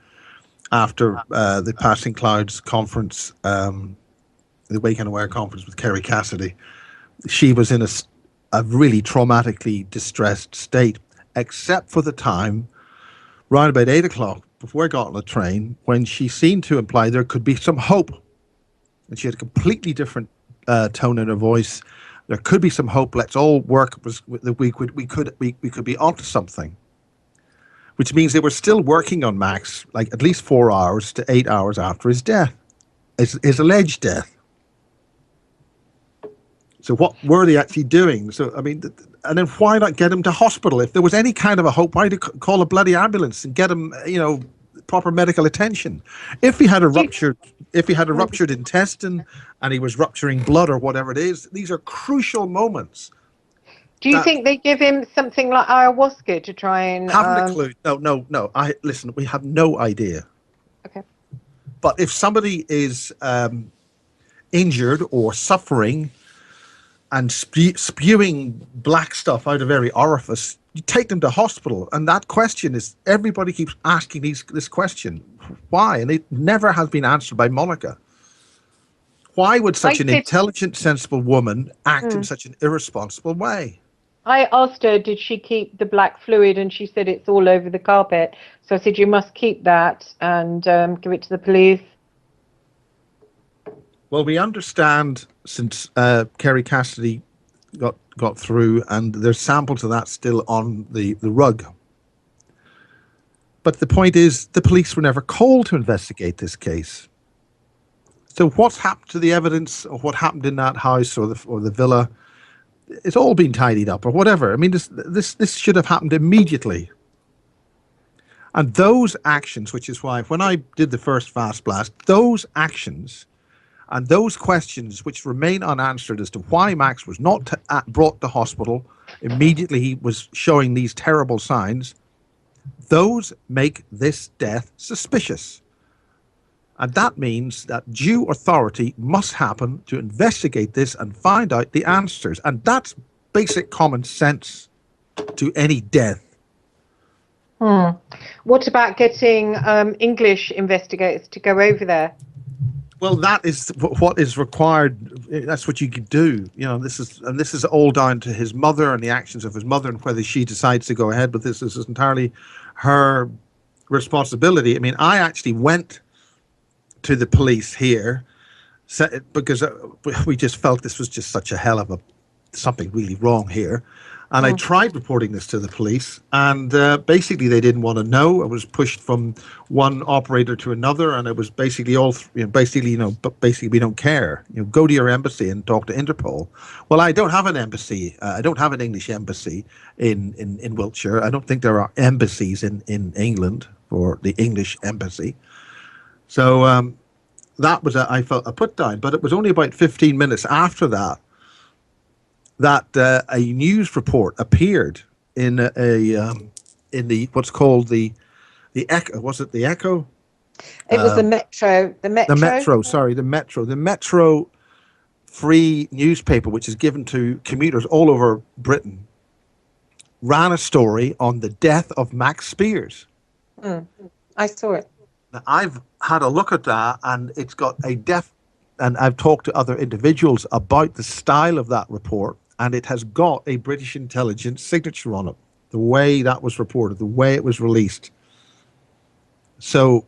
after the Passing Clouds conference, the Wake and Aware conference with Kerry Cassidy, she was in a really traumatically distressed state, except for the time, right about 8 o'clock, before I got on the train, when she seemed to imply there could be some hope. And she had a completely different tone in her voice. There could be some hope. Let's all work. We could be onto something. Which means they were still working on Max, like at least 4 hours to 8 hours after his death, his alleged death. So what were they actually doing? So, I mean, and then why not get him to hospital? If there was any kind of a hope, why call a bloody ambulance and get him, proper medical attention? If he had a ruptured intestine and he was rupturing blood or whatever it is, these are crucial moments. Do you think they give him something like ayahuasca to try and... Haven't a clue. No. Listen, we have no idea. Okay. But if somebody is injured or suffering and spewing black stuff out of every orifice, you take them to hospital. And that question is, everybody keeps asking this question. Why? And it never has been answered by Monica. Why would such an intelligent, sensible woman act in such an irresponsible way? I asked her, did she keep the black fluid? And she said it's all over the carpet. So I said, you must keep that and give it to the police. Well, we understand since Kerry Cassidy got through, and there's samples of that still on the rug. But the point is, the police were never called to investigate this case. So what's happened to the evidence of what happened in that house or the villa? It's all been tidied up or whatever. I mean, this should have happened immediately. And those actions, which is why when I did the first Fast Blast, those actions and those questions which remain unanswered as to why Max was not brought to hospital immediately he was showing these terrible signs, those make this death suspicious. And that means that due authority must happen to investigate this and find out the answers. And that's basic common sense to any death. What about getting English investigators to go over there? Well, that is what is required. That's what you could do. This is all down to his mother and the actions of his mother and whether she decides to go ahead with this. This is entirely her responsibility. I mean, I actually went to the police here because we just felt this was just such a hell of something really wrong here. And I tried reporting this to the police, and basically they didn't want to know. I was pushed from one operator to another, and it was basically basically we don't care. Go to your embassy and talk to Interpol. Well, I don't have an embassy. I don't have an English embassy in Wiltshire. I don't think there are embassies in England for the English embassy. So that was I felt a put down. But it was only about 15 minutes after that a news report appeared in the what's called the Echo. Was it the Echo? It was the Metro. The Metro free newspaper, which is given to commuters all over Britain, ran a story on the death of Max Spiers. I saw it. Now, I've had a look at that, and it's got and I've talked to other individuals about the style of that report, and it has got a British intelligence signature on it. The way that was reported, the way it was released. So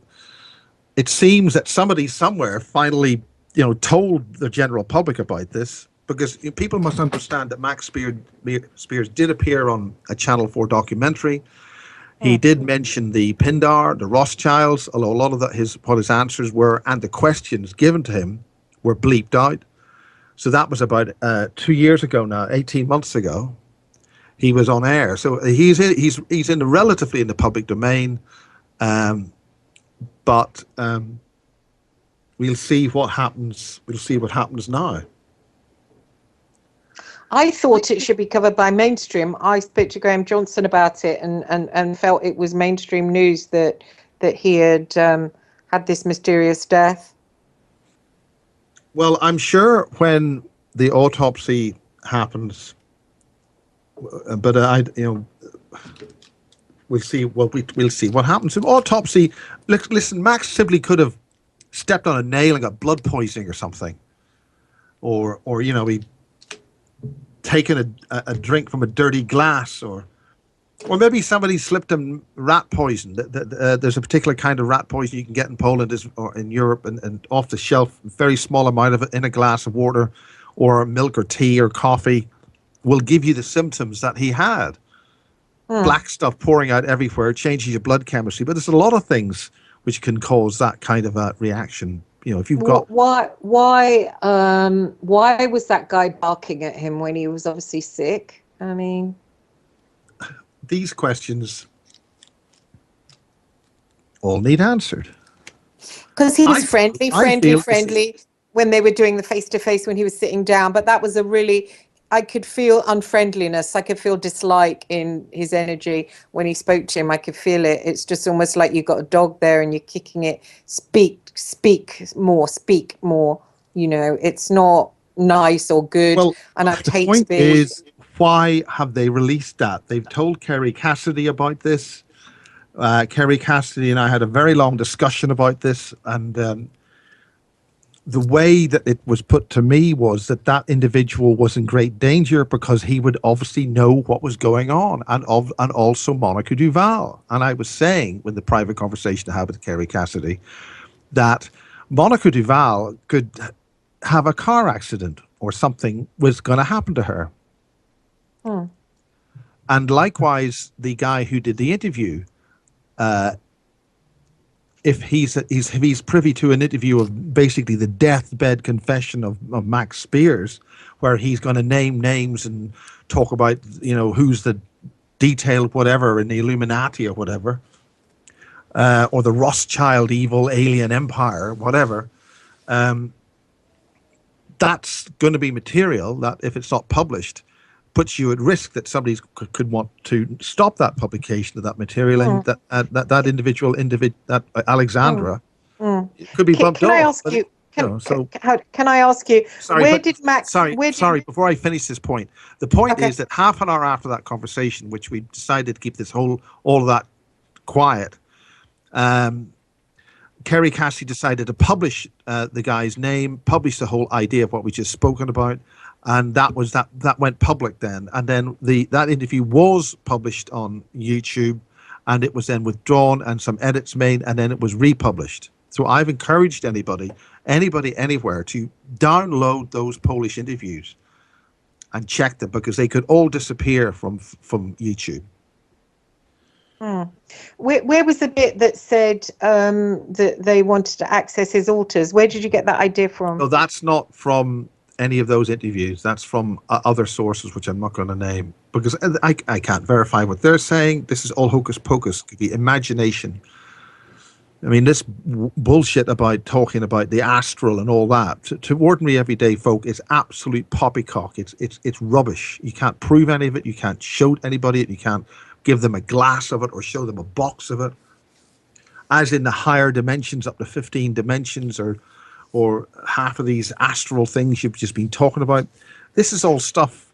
it seems that somebody somewhere finally, told the general public about this, because people must understand that Max Spiers did appear on a Channel 4 documentary. He did mention the Pindar, the Rothschilds, although a lot of what his answers were and the questions given to him were bleeped out. So that was about 2 years ago now, 18 months ago. He was on air, so he's relatively in the public domain, but we'll see what happens. We'll see what happens now. I thought it should be covered by mainstream. I spoke to Graham Johnson about it and felt it was mainstream news that he had had this mysterious death. Well, I'm sure when the autopsy happens, but we'll see. Well, we'll see what happens. An autopsy. Listen, Max simply could have stepped on a nail and got blood poisoning or something, or he taken a drink from a dirty glass, or maybe somebody slipped him rat poison. There's a particular kind of rat poison you can get in Poland or in Europe, and off the shelf, very small amount of it in a glass of water or milk or tea or coffee will give you the symptoms that he had. Black stuff pouring out everywhere, changes your blood chemistry. But there's a lot of things which can cause that kind of a reaction. If you've got why was that guy barking at him when he was obviously sick? I mean, these questions all need answered. Because he was friendly when they were doing the face-to-face when he was sitting down. But that was I could feel unfriendliness. I could feel dislike in his energy when he spoke to him. I could feel it. It's just almost like you've got a dog there and you're kicking it. Speak more. It's not nice or good. Well, and I'd the hate point to be. is, why have they released that? They've told Kerry Cassidy about this. Kerry Cassidy and I had a very long discussion about this, and the way that it was put to me was that individual was in great danger because he would obviously know what was going on, and also Monica Duval. And I was saying, with the private conversation I had with Kerry Cassidy, that Monica Duval could have a car accident or something was going to happen to her. And likewise, the guy who did the interview, if he's privy to an interview of basically the deathbed confession of Max Spiers, where he's going to name names and talk about, who's the detailed whatever in the Illuminati or whatever, or the Rothschild evil alien empire, whatever, that's going to be material that, if it's not published, puts you at risk that somebody could want to stop that publication of that material, and that individual, that Alexandra, could be bumped off. Can I ask you? Can I ask you? Sorry. Before I finish this point, the point is that half an hour after that conversation, which we decided to keep all of that quiet, Kerry Cassidy decided to publish the guy's name, publish the whole idea of what we just spoken about. And that went public then. And then that interview was published on YouTube, and it was then withdrawn and some edits made, and then it was republished. So I've encouraged anybody anywhere to download those Polish interviews and check them, because they could all disappear from YouTube. Where was the bit that said that they wanted to access his altars? Where did you get that idea from? No, that's not from any of those interviews. That's from other sources, which I'm not going to name, because I can't verify what they're saying. This is all hocus pocus, could be imagination. I mean, this bullshit about talking about the astral and all that to ordinary everyday folk is absolute poppycock. It's rubbish. You can't prove any of it. You can't show anybody it. You can't give them a glass of it or show them a box of it. As in the higher dimensions, up to 15 dimensions, or half of these astral things you've just been talking about. This is all stuff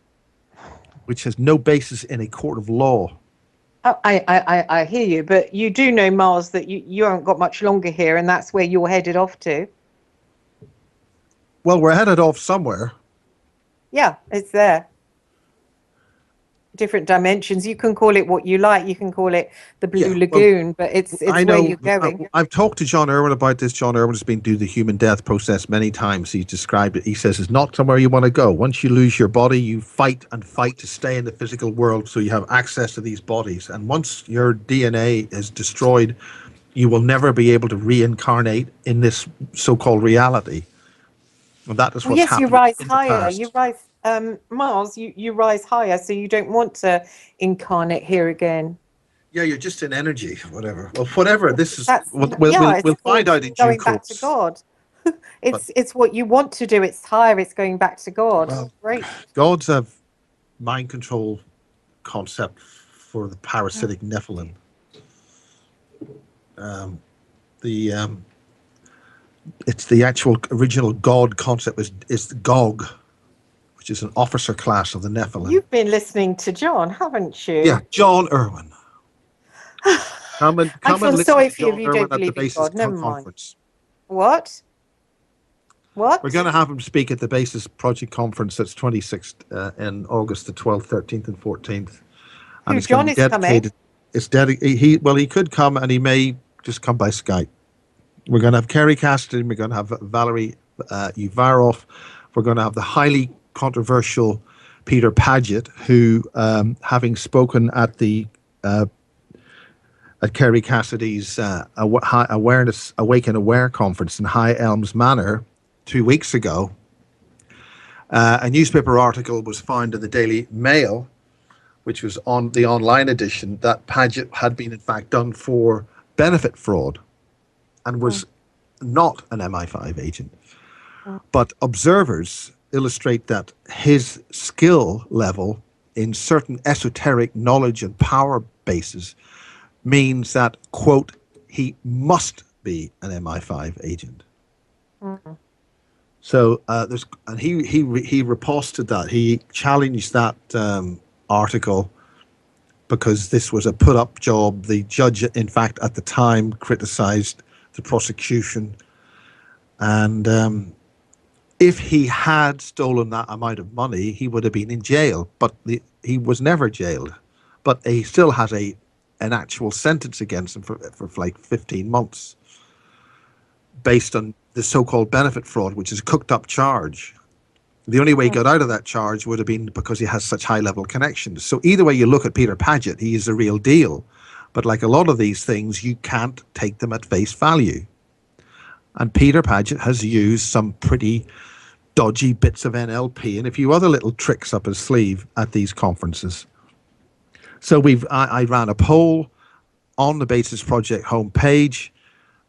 which has no basis in a court of law. Oh, I hear you, but you do know, Miles, that you haven't got much longer here, and that's where you're headed off to. Well, we're headed off somewhere. Yeah, it's there. different dimensions. You can call it what you like. You can call it the Blue Yeah, Lagoon, but it's I where know. you're going. I've talked to John Irwin about this. John Irwin has been through the human death process many times. He's described it. He says it's not somewhere you want to go. Once you lose your body, you fight and fight to stay in the physical world, so you have access to these bodies. And once your DNA is destroyed, you will never be able to reincarnate in this so-called reality. And that is Well, what's yes, you happened rise in the higher. past. You rise, Miles. You rise higher, so you don't want to incarnate here again. Yeah, you're just in energy, whatever. Well, whatever. This is That's we'll find out in due going back to course. God. But It's what you want to do. It's higher. It's going back to God. well, Great. God's a mind control concept for the parasitic Nephilim. It's the actual original God concept is the Gog, which is an officer class of the Nephilim. You've been listening to John, haven't you? Yeah, John Irwin. Come and I feel listen sorry to for you if John you Irwin don't at the believe in Basis God. Never mind. Conference. What? We're going to have him speak at the Basis Project Conference. That's 26th in August, the 12th, 13th, and 14th. And it's John going to is be dedicated. It's dedicated. He could come, and he may just come by Skype. We're going to have Kerry Cassidy. We're going to have Valerie Uvarov. We're going to have the highly controversial Peter Paget, who, having spoken at the at Kerry Cassidy's Awaken Aware conference in High Elms Manor 2 weeks ago, a newspaper article was found in the Daily Mail, which was on the online edition, that Paget had been in fact done for benefit fraud and was not an MI5 agent. But observers illustrate that his skill level in certain esoteric knowledge and power bases means that, quote, he must be an MI5 agent. So he riposted that. He challenged that article because this was a put-up job. The judge, in fact, at the time criticized the prosecution. And if he had stolen that amount of money, he would have been in jail. But he was never jailed. But he still has an actual sentence against him for like 15 months based on the so-called benefit fraud, which is a cooked-up charge. The only way he got out of that charge would have been because he has such high-level connections. So either way you look at Peter Paget, he is a real deal. But like a lot of these things, you can't take them at face value. And Peter Paget has used some pretty dodgy bits of NLP and a few other little tricks up his sleeve at these conferences. So I ran a poll on the Basis Project homepage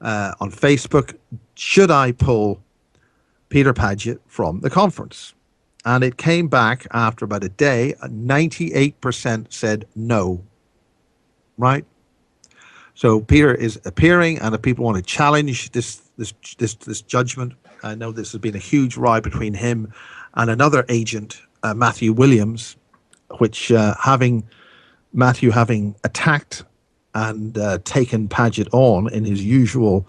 on Facebook. Should I pull Peter Paget from the conference? And it came back after about a day. 98% said no. Right? So Peter is appearing, and if people want to challenge this judgment, I know this has been a huge row between him and another agent, Matthew Williams, which Matthew having attacked and taken Paget on in his usual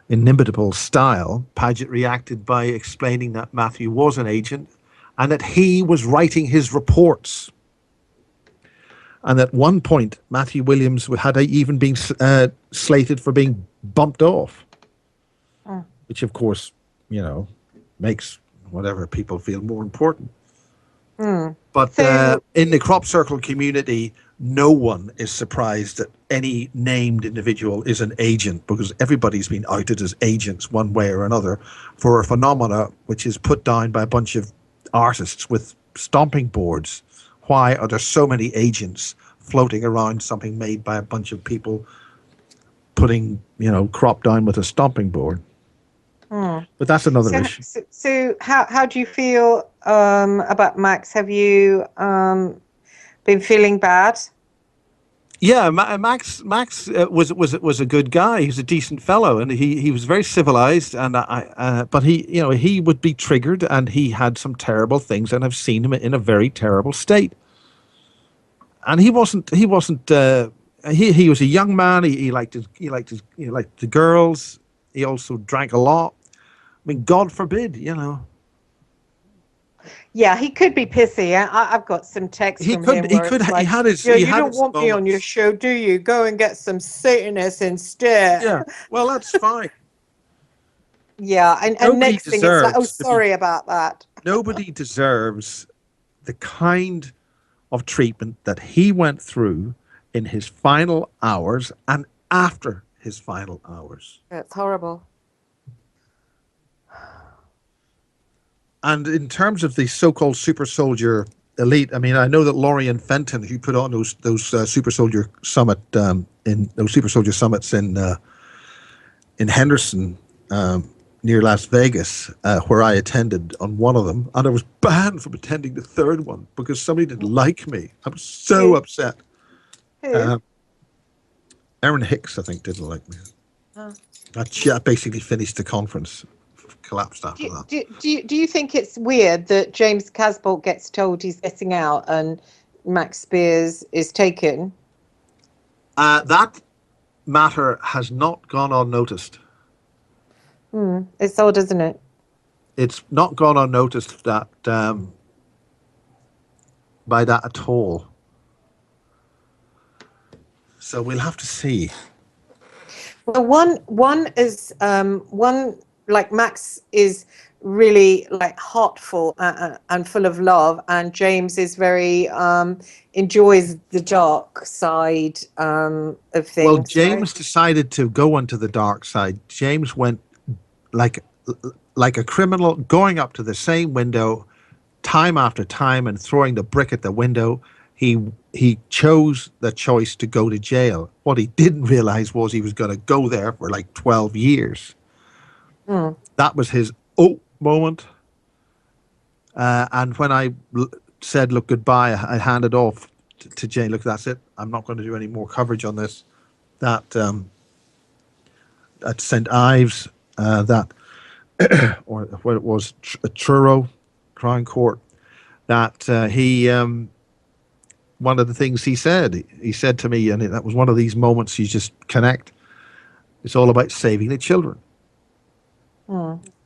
inimitable style, Paget reacted by explaining that Matthew was an agent and that he was writing his reports. And at one point, Matthew Williams had even been slated for being bumped off, which, of course, makes whatever people feel more important. But in the crop circle community, no one is surprised that any named individual is an agent, because everybody's been outed as agents one way or another for a phenomena which is put down by a bunch of artists with stomping boards. Why are there so many agents floating around something made by a bunch of people putting, crop down with a stomping board? But that's another issue. So how do you feel about Max? Have you been feeling bad? Yeah, Max was a good guy. He was a decent fellow, and he was very civilized. And but he would be triggered, and he had some terrible things. And I've seen him in a very terrible state. And he was a young man. He liked the girls. He also drank a lot. I mean, God forbid, Yeah, he could be pissy. I've got some text from him where it's like, you don't want me on your show, do you? Go and get some Satanists instead. Yeah, well, that's fine. Yeah, and next thing it's like, oh, sorry about that. Nobody deserves the kind of treatment that he went through in his final hours and after his final hours. It's horrible. And in terms of the so-called super soldier elite, I mean, I know that Lorien Fenton, who put on those super soldier summits in Henderson near Las Vegas, where I attended on one of them, and I was banned from attending the third one because somebody didn't like me. I was so upset. Aaron Hicks, I think, didn't like me. I basically finished the conference. Collapsed after that. Do you think it's weird that James Casbolt gets told he's getting out and Max Spiers is taken? That matter has not gone unnoticed. It's odd, isn't it? It's not gone unnoticed that by that at all. So we'll have to see. Well, one is like Max is really like heartful and full of love, and James is very enjoys the dark side of things. Well, James decided to go onto the dark side. James went like a criminal, going up to the same window time after time and throwing the brick at the window. He chose the choice to go to jail. What he didn't realize was he was going to go there for like 12 years. That was his moment. And when I said, look, goodbye, I handed off to Jane. Look, that's it. I'm not going to do any more coverage on this. That at St. Ives, that, or what it was, Truro, Crown Court, that he, one of the things he said to me, and that was one of these moments you just connect, it's all about saving the children.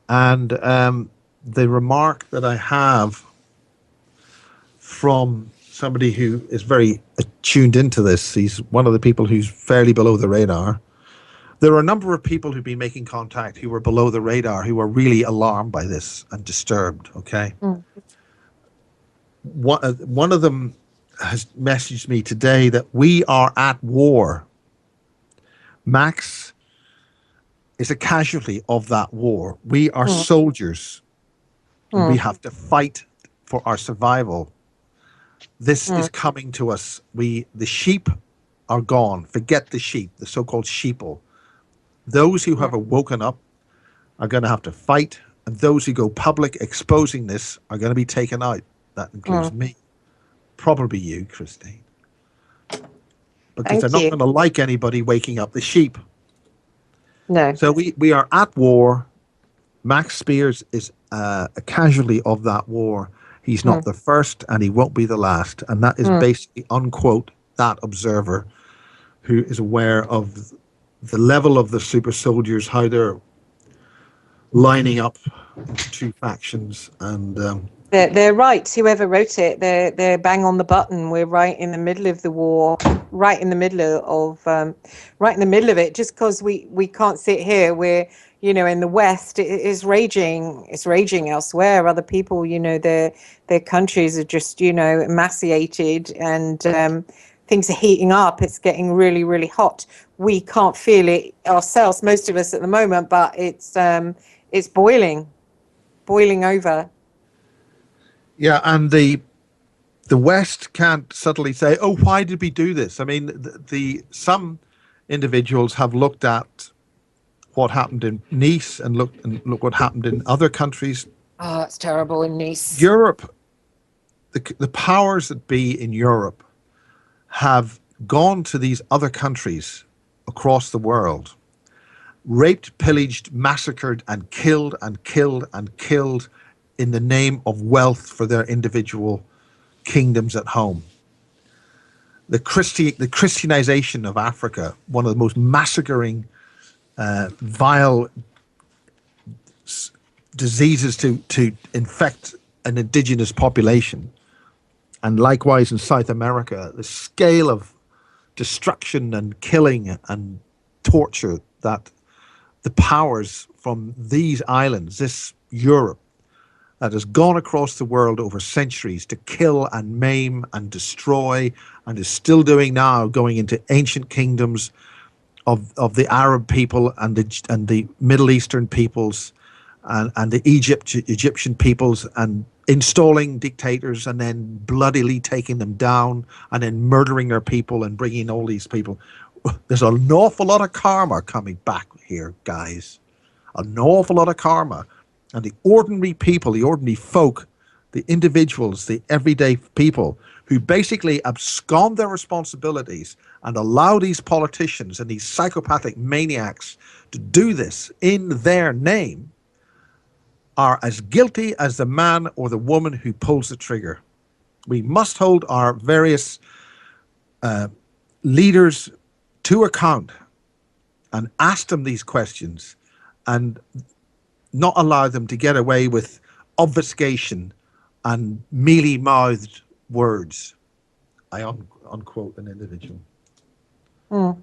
And the remark that I have from somebody who is very tuned into this, he's one of the people who's fairly below the radar. There are a number of people who've been making contact who were below the radar, who are really alarmed by this and disturbed, okay? One of them has messaged me today that we are at war. Max is a casualty of that war. We are soldiers. We have to fight for our survival. This is coming to us. The sheep are gone. Forget the sheep, the so-called sheeple. Those who have woken up are going to have to fight, and those who go public exposing this are going to be taken out. That includes me. Probably you, Christine. Because they're not going to like anybody waking up the sheep. No. So we are at war. Max Spiers is a casualty of that war. He's not the first, and he won't be the last. And that is basically, unquote, that observer who is aware of the level of the super soldiers, how they're lining up into two factions. And they're right. Whoever wrote it, they're bang on the button. We're right in the middle of the war, right in the middle of it. Just because we can't sit here, we're in the West, it is raging. It's raging elsewhere. Other people, their countries are just emaciated, and things are heating up. It's getting really, really hot. We can't feel it ourselves, most of us at the moment, but it's boiling over. Yeah, and the West can't subtly say, "Oh, why did we do this?" I mean, some individuals have looked at what happened in Nice and look what happened in other countries. Oh, it's terrible in Nice. Europe, the powers that be in Europe have gone to these other countries across the world, raped, pillaged, massacred, and killed in the name of wealth for their individual kingdoms at home. The Christianization of Africa, one of the most massacring, vile diseases to infect an indigenous population. And likewise in South America, the scale of destruction and killing and torture that the powers from these islands, this Europe, that has gone across the world over centuries to kill and maim and destroy, and is still doing now, going into ancient kingdoms of the Arab people and the Middle Eastern peoples and the Egyptian peoples, and installing dictators and then bloodily taking them down and then murdering their people and bringing all these people. There's an awful lot of karma coming back here, guys. An awful lot of karma. And the ordinary people, the ordinary folk, the individuals, the everyday people who basically abscond their responsibilities and allow these politicians and these psychopathic maniacs to do this in their name are as guilty as the man or the woman who pulls the trigger. We must hold our various leaders to account and ask them these questions and not allow them to get away with obfuscation and mealy-mouthed words. I unquote an individual. Of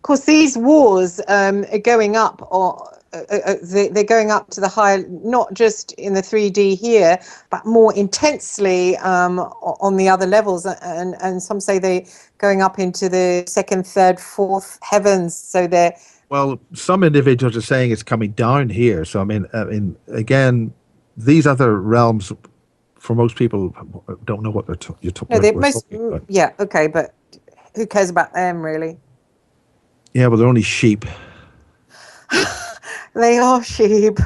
course, these wars are going up, or they're going up to the higher, not just in the 3D here, but more intensely on the other levels. And some say they're going up into the second, third, fourth heavens. So they're... Well, some individuals are saying it's coming down here. So, I mean, again, these other realms, for most people, don't know what you're talking about. Yeah, okay, but who cares about them, really? Yeah, well, they're only sheep. They are sheep,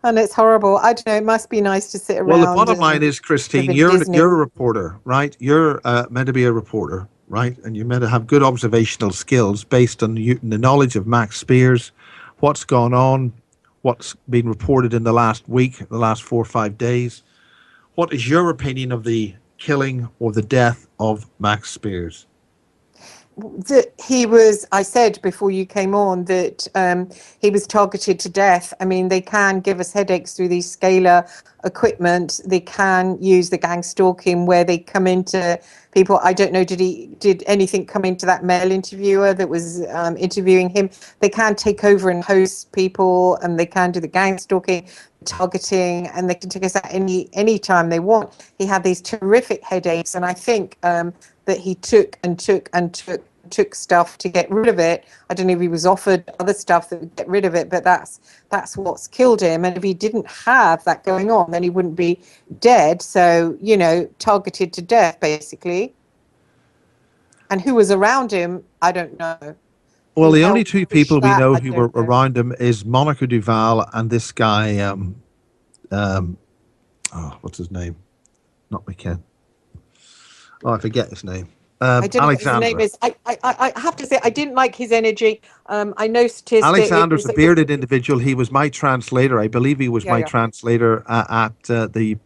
and it's horrible. I don't know. It must be nice to sit around. Well, the bottom line is, Christine, you're a reporter, right? You're meant to be a reporter, right? And you're meant to have good observational skills based on the knowledge of Max Spiers, what's gone on, what's been reported in the last week, the last 4 or 5 days. What is your opinion of the killing or the death of Max Spiers? That he was, I said before you came on, that he was targeted to death. I mean, they can give us headaches through these scalar equipment. They can use the gang stalking where they come into people. I don't know, did anything come into that male interviewer that was interviewing him? They can take over and host people, and they can do the gang stalking, targeting, and they can take us out any time they want. He had these terrific headaches, and I think that he took stuff to get rid of it. I don't know if he was offered other stuff that would get rid of it, but that's what's killed him. And if he didn't have that going on, then he wouldn't be dead. So, you know, targeted to death, basically. And who was around him, I don't know. Well, the only two people we know who were around him is Monica Duval and this guy, what's his name? Not McKen. Oh, I forget his name. I don't know what his name is. I have to say, I didn't like his energy. I noticed Alexander's a bearded individual. He was my translator. I believe he was my translator at the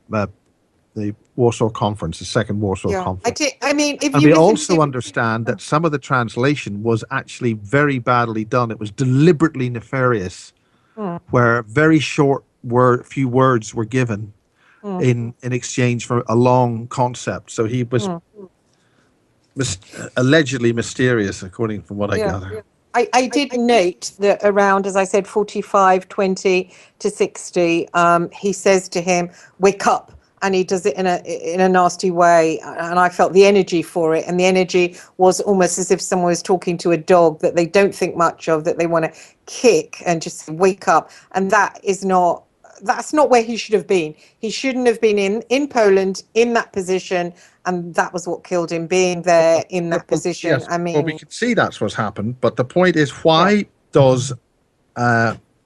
Warsaw Conference, the second Warsaw Conference. We also understand that some of the translation was actually very badly done. It was deliberately nefarious, where very few words were given in exchange for a long concept. So he was allegedly mysterious, according from what I gather. I did note that around, as I said, 45, 20 to 60, he says to him, "Wake up." And he does it in a nasty way, and I felt the energy for it. And the energy was almost as if someone was talking to a dog that they don't think much of, that they want to kick and just wake up. And that's not where he should have been. He shouldn't have been in Poland in that position, and that was what killed him, being there in that position. Yes. I mean, well, we can see that's what's happened, but the point is, why does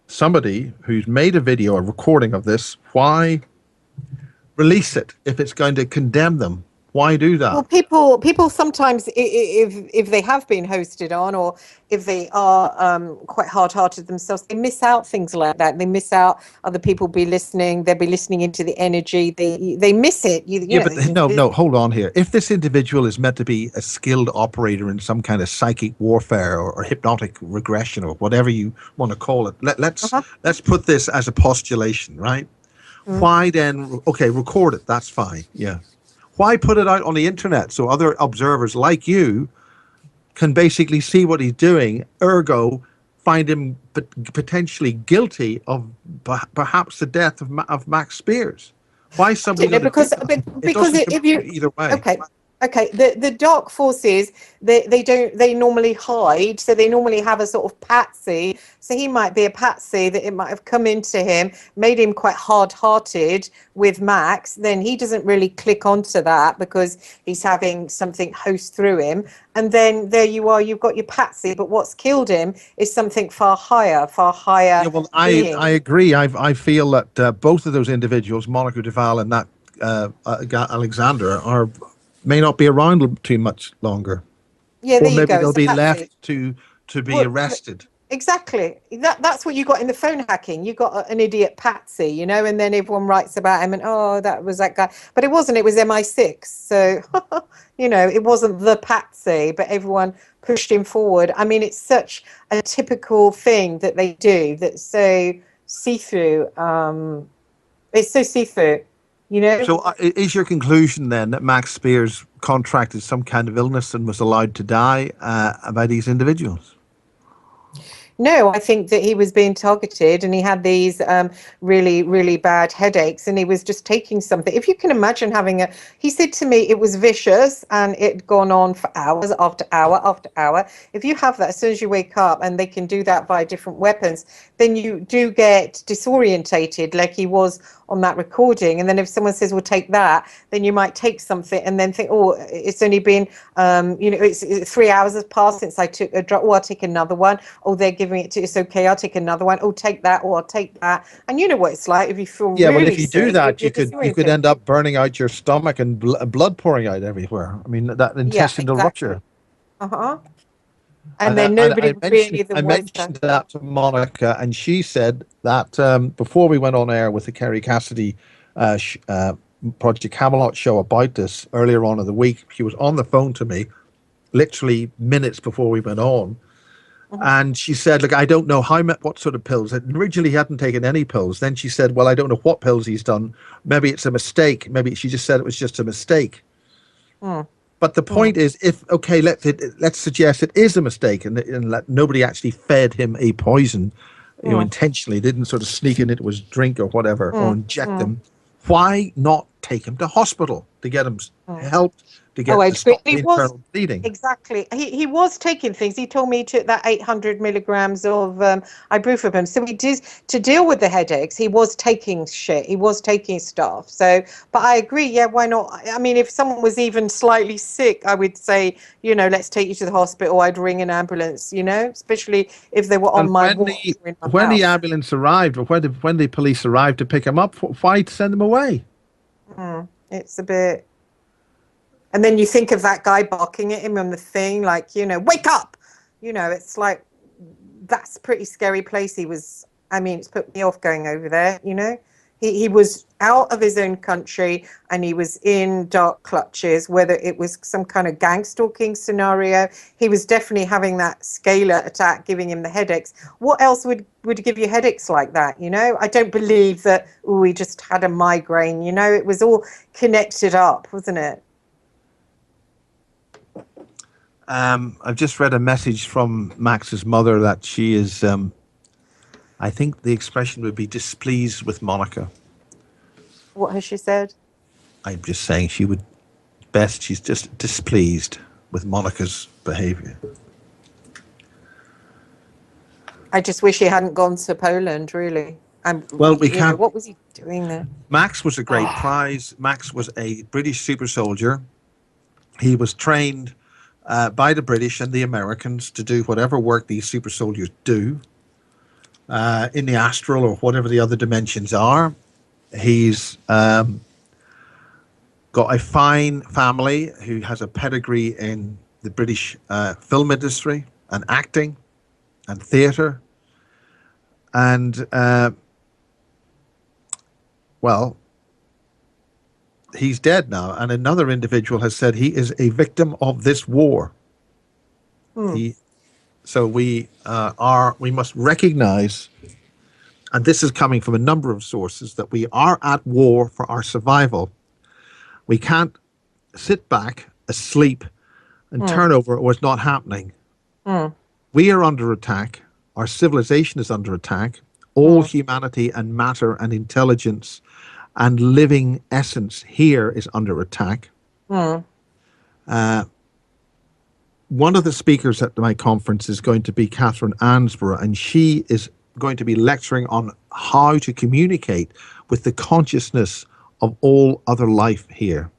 somebody who's made a video, a recording of this, why release it if it's going to condemn them? Why do that? Well, people sometimes, if they have been hosted on, or if they are quite hard-hearted themselves, they miss out things like that. They miss out other people be listening. They'll be listening into the energy. They miss it. No, hold on here. If this individual is meant to be a skilled operator in some kind of psychic warfare or hypnotic regression or whatever you want to call it, let's put this as a postulation, right? Why then, okay, record it, that's fine, yeah. Why put it out on the internet so other observers like you can basically see what he's doing, ergo find him potentially guilty of perhaps the death of Max Spiers? Why somebody know, because if you either way. Okay, the dark forces, they normally hide, so they normally have a sort of patsy. So he might be a patsy that it might have come into him, made him quite hard-hearted with Max. Then he doesn't really click onto that because he's having something host through him. And then there you are, you've got your patsy, but what's killed him is something far higher. Yeah, well, I agree. I feel that both of those individuals, Monica Duval and that Alexander, may not be around too much longer. Yeah, there you go. Or maybe they'll be left to be arrested. Exactly. That's what you got in the phone hacking. You got an idiot patsy, you know, and then everyone writes about him and, oh, that was that guy. But it wasn't. It was MI6. So, you know, it wasn't the patsy, but everyone pushed him forward. I mean, it's such a typical thing that they do that's so see-through. It's so see-through. You know? So is your conclusion then that Max Spiers contracted some kind of illness and was allowed to die by these individuals? No, I think that he was being targeted and he had these really, really bad headaches and he was just taking something. If you can imagine he said to me it was vicious and it'd gone on for hours after hour after hour. If you have that as soon as you wake up, and they can do that by different weapons, then you do get disorientated like he was on that recording. And then if someone says, well, take that, then you might take something and then think, oh, it's only been, it's 3 hours has passed since I took a drug. Oh, I'll take another one. Oh, they're giving it to, it's okay, I'll take another one. Oh, take that. Oh, I'll take that. And you know what it's like if you feel really well, if you do that, you could end up burning out your stomach and blood pouring out everywhere. I mean, that intestinal rupture. And then nobody really. I mentioned that to Monica, and she said that before we went on air with the Kerry Cassidy Project Camelot show about this earlier on in the week, she was on the phone to me literally minutes before we went on. And she said, look, I don't know what sort of pills. Originally, he hadn't taken any pills. Then she said, well, I don't know what pills he's done. Maybe it's a mistake. Maybe she just said it was just a mistake. But the point is, let's suggest it is a mistake and that nobody actually fed him a poison, intentionally, didn't sort of sneak it into his drink or whatever, or inject him. Why not take him to hospital to get him helped? To get to stop the internal bleeding. Exactly. He was taking things. He told me he took that 800 milligrams of ibuprofen. So he did, to deal with the headaches, he was taking shit. He was taking stuff. So, but I agree. Yeah, why not? I mean, if someone was even slightly sick, I would say, let's take you to the hospital. I'd ring an ambulance, especially if they were on my watch. When the ambulance arrived, or when the police arrived to pick him up, why send him away? It's a bit. And then you think of that guy barking at him on the thing, like, wake up! It's like, that's a pretty scary place he was. I mean, it's put me off going over there, He was out of his own country and he was in dark clutches, whether it was some kind of gang stalking scenario. He was definitely having that scalar attack, giving him the headaches. What else would give you headaches like that, I don't believe that, he just had a migraine, It was all connected up, wasn't it? I've just read a message from Max's mother that she is, I think the expression would be displeased with Monica. What has she said? I'm just saying she's just displeased with Monica's behaviour. I just wish he hadn't gone to Poland, really. Well, we can't. What was he doing there? Max was a great prize. Max was a British super soldier. He was trained by the British and the Americans to do whatever work these super soldiers do in the astral or whatever the other dimensions are. He's got a fine family who has a pedigree in the British film industry and acting and theatre. And, he's dead now, and another individual has said he is a victim of this war. So we must recognize and this is coming from a number of sources, that we are at war for our survival. We can't sit back, asleep, and turn over or it's not happening. We are under attack. Our civilization is under attack. All humanity and matter and intelligence and living essence here is under attack. One of the speakers at my conference is going to be Catherine Ansborough, and she is going to be lecturing on how to communicate with the consciousness of all other life here.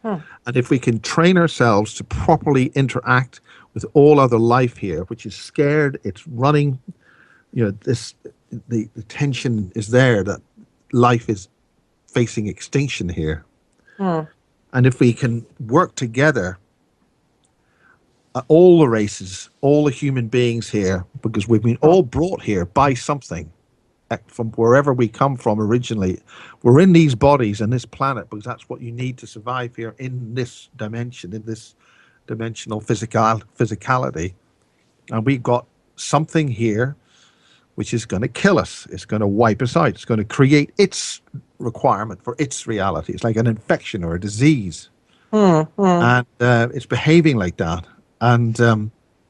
And if we can train ourselves to properly interact with all other life here, which is scared, it's running, the tension is there that life is facing extinction here. And if we can work together, all the races, all the human beings here, because we've been all brought here by something from wherever we come from originally. We're in these bodies and this planet because that's what you need to survive here in this dimension, in this dimensional physicality. And we've got something here which is going to kill us. It's going to wipe us out. It's going to create its requirement for its reality. It's like an infection or a disease. And it's behaving like that. And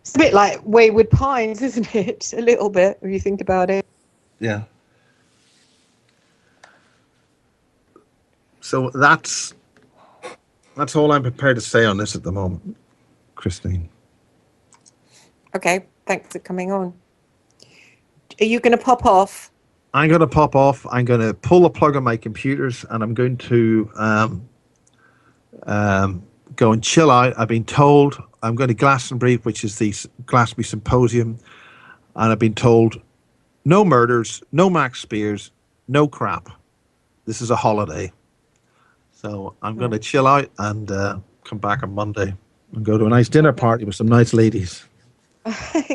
it's a bit like Wayward Pines, isn't it? A little bit, if you think about it. Yeah. So that's all I'm prepared to say on this at the moment, Christine. Okay, thanks for coming on. Are you going to pop off? I'm going to pop off. I'm going to pull the plug on my computers, and I'm going to go and chill out. I've been told I'm going to Glastonbury, which is the Glastonbury Symposium, and I've been told no murders, no Max Spiers, no crap. This is a holiday. So I'm going to chill out and come back on Monday and go to a nice dinner party with some nice ladies.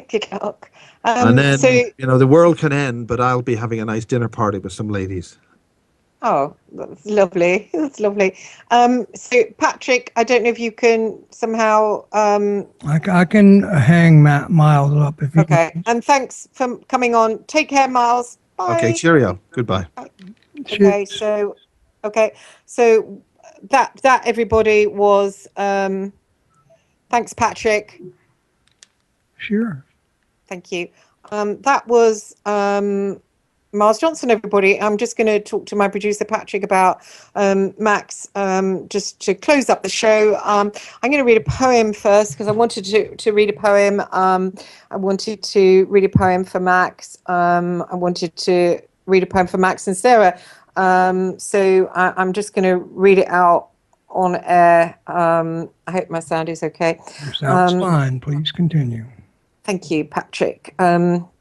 Good luck. And then, the world can end, but I'll be having a nice dinner party with some ladies. Oh, that's lovely. That's lovely. So, Patrick, I don't know if you can somehow... I can hang Miles up if you can. And thanks for coming on. Take care, Miles. Bye. Okay, cheerio. Goodbye. Okay, so that everybody was... thanks, Patrick. Sure. Thank you. That was Miles Johnston, everybody. I'm just going to talk to my producer, Patrick, about Max, just to close up the show. I'm going to read a poem first because I wanted to read a poem. I wanted to read a poem for Max. I wanted to read a poem for Max and Sarah. So I'm just going to read it out on air. I hope my sound is okay. Your sound's fine. Please continue. Thank you, Patrick.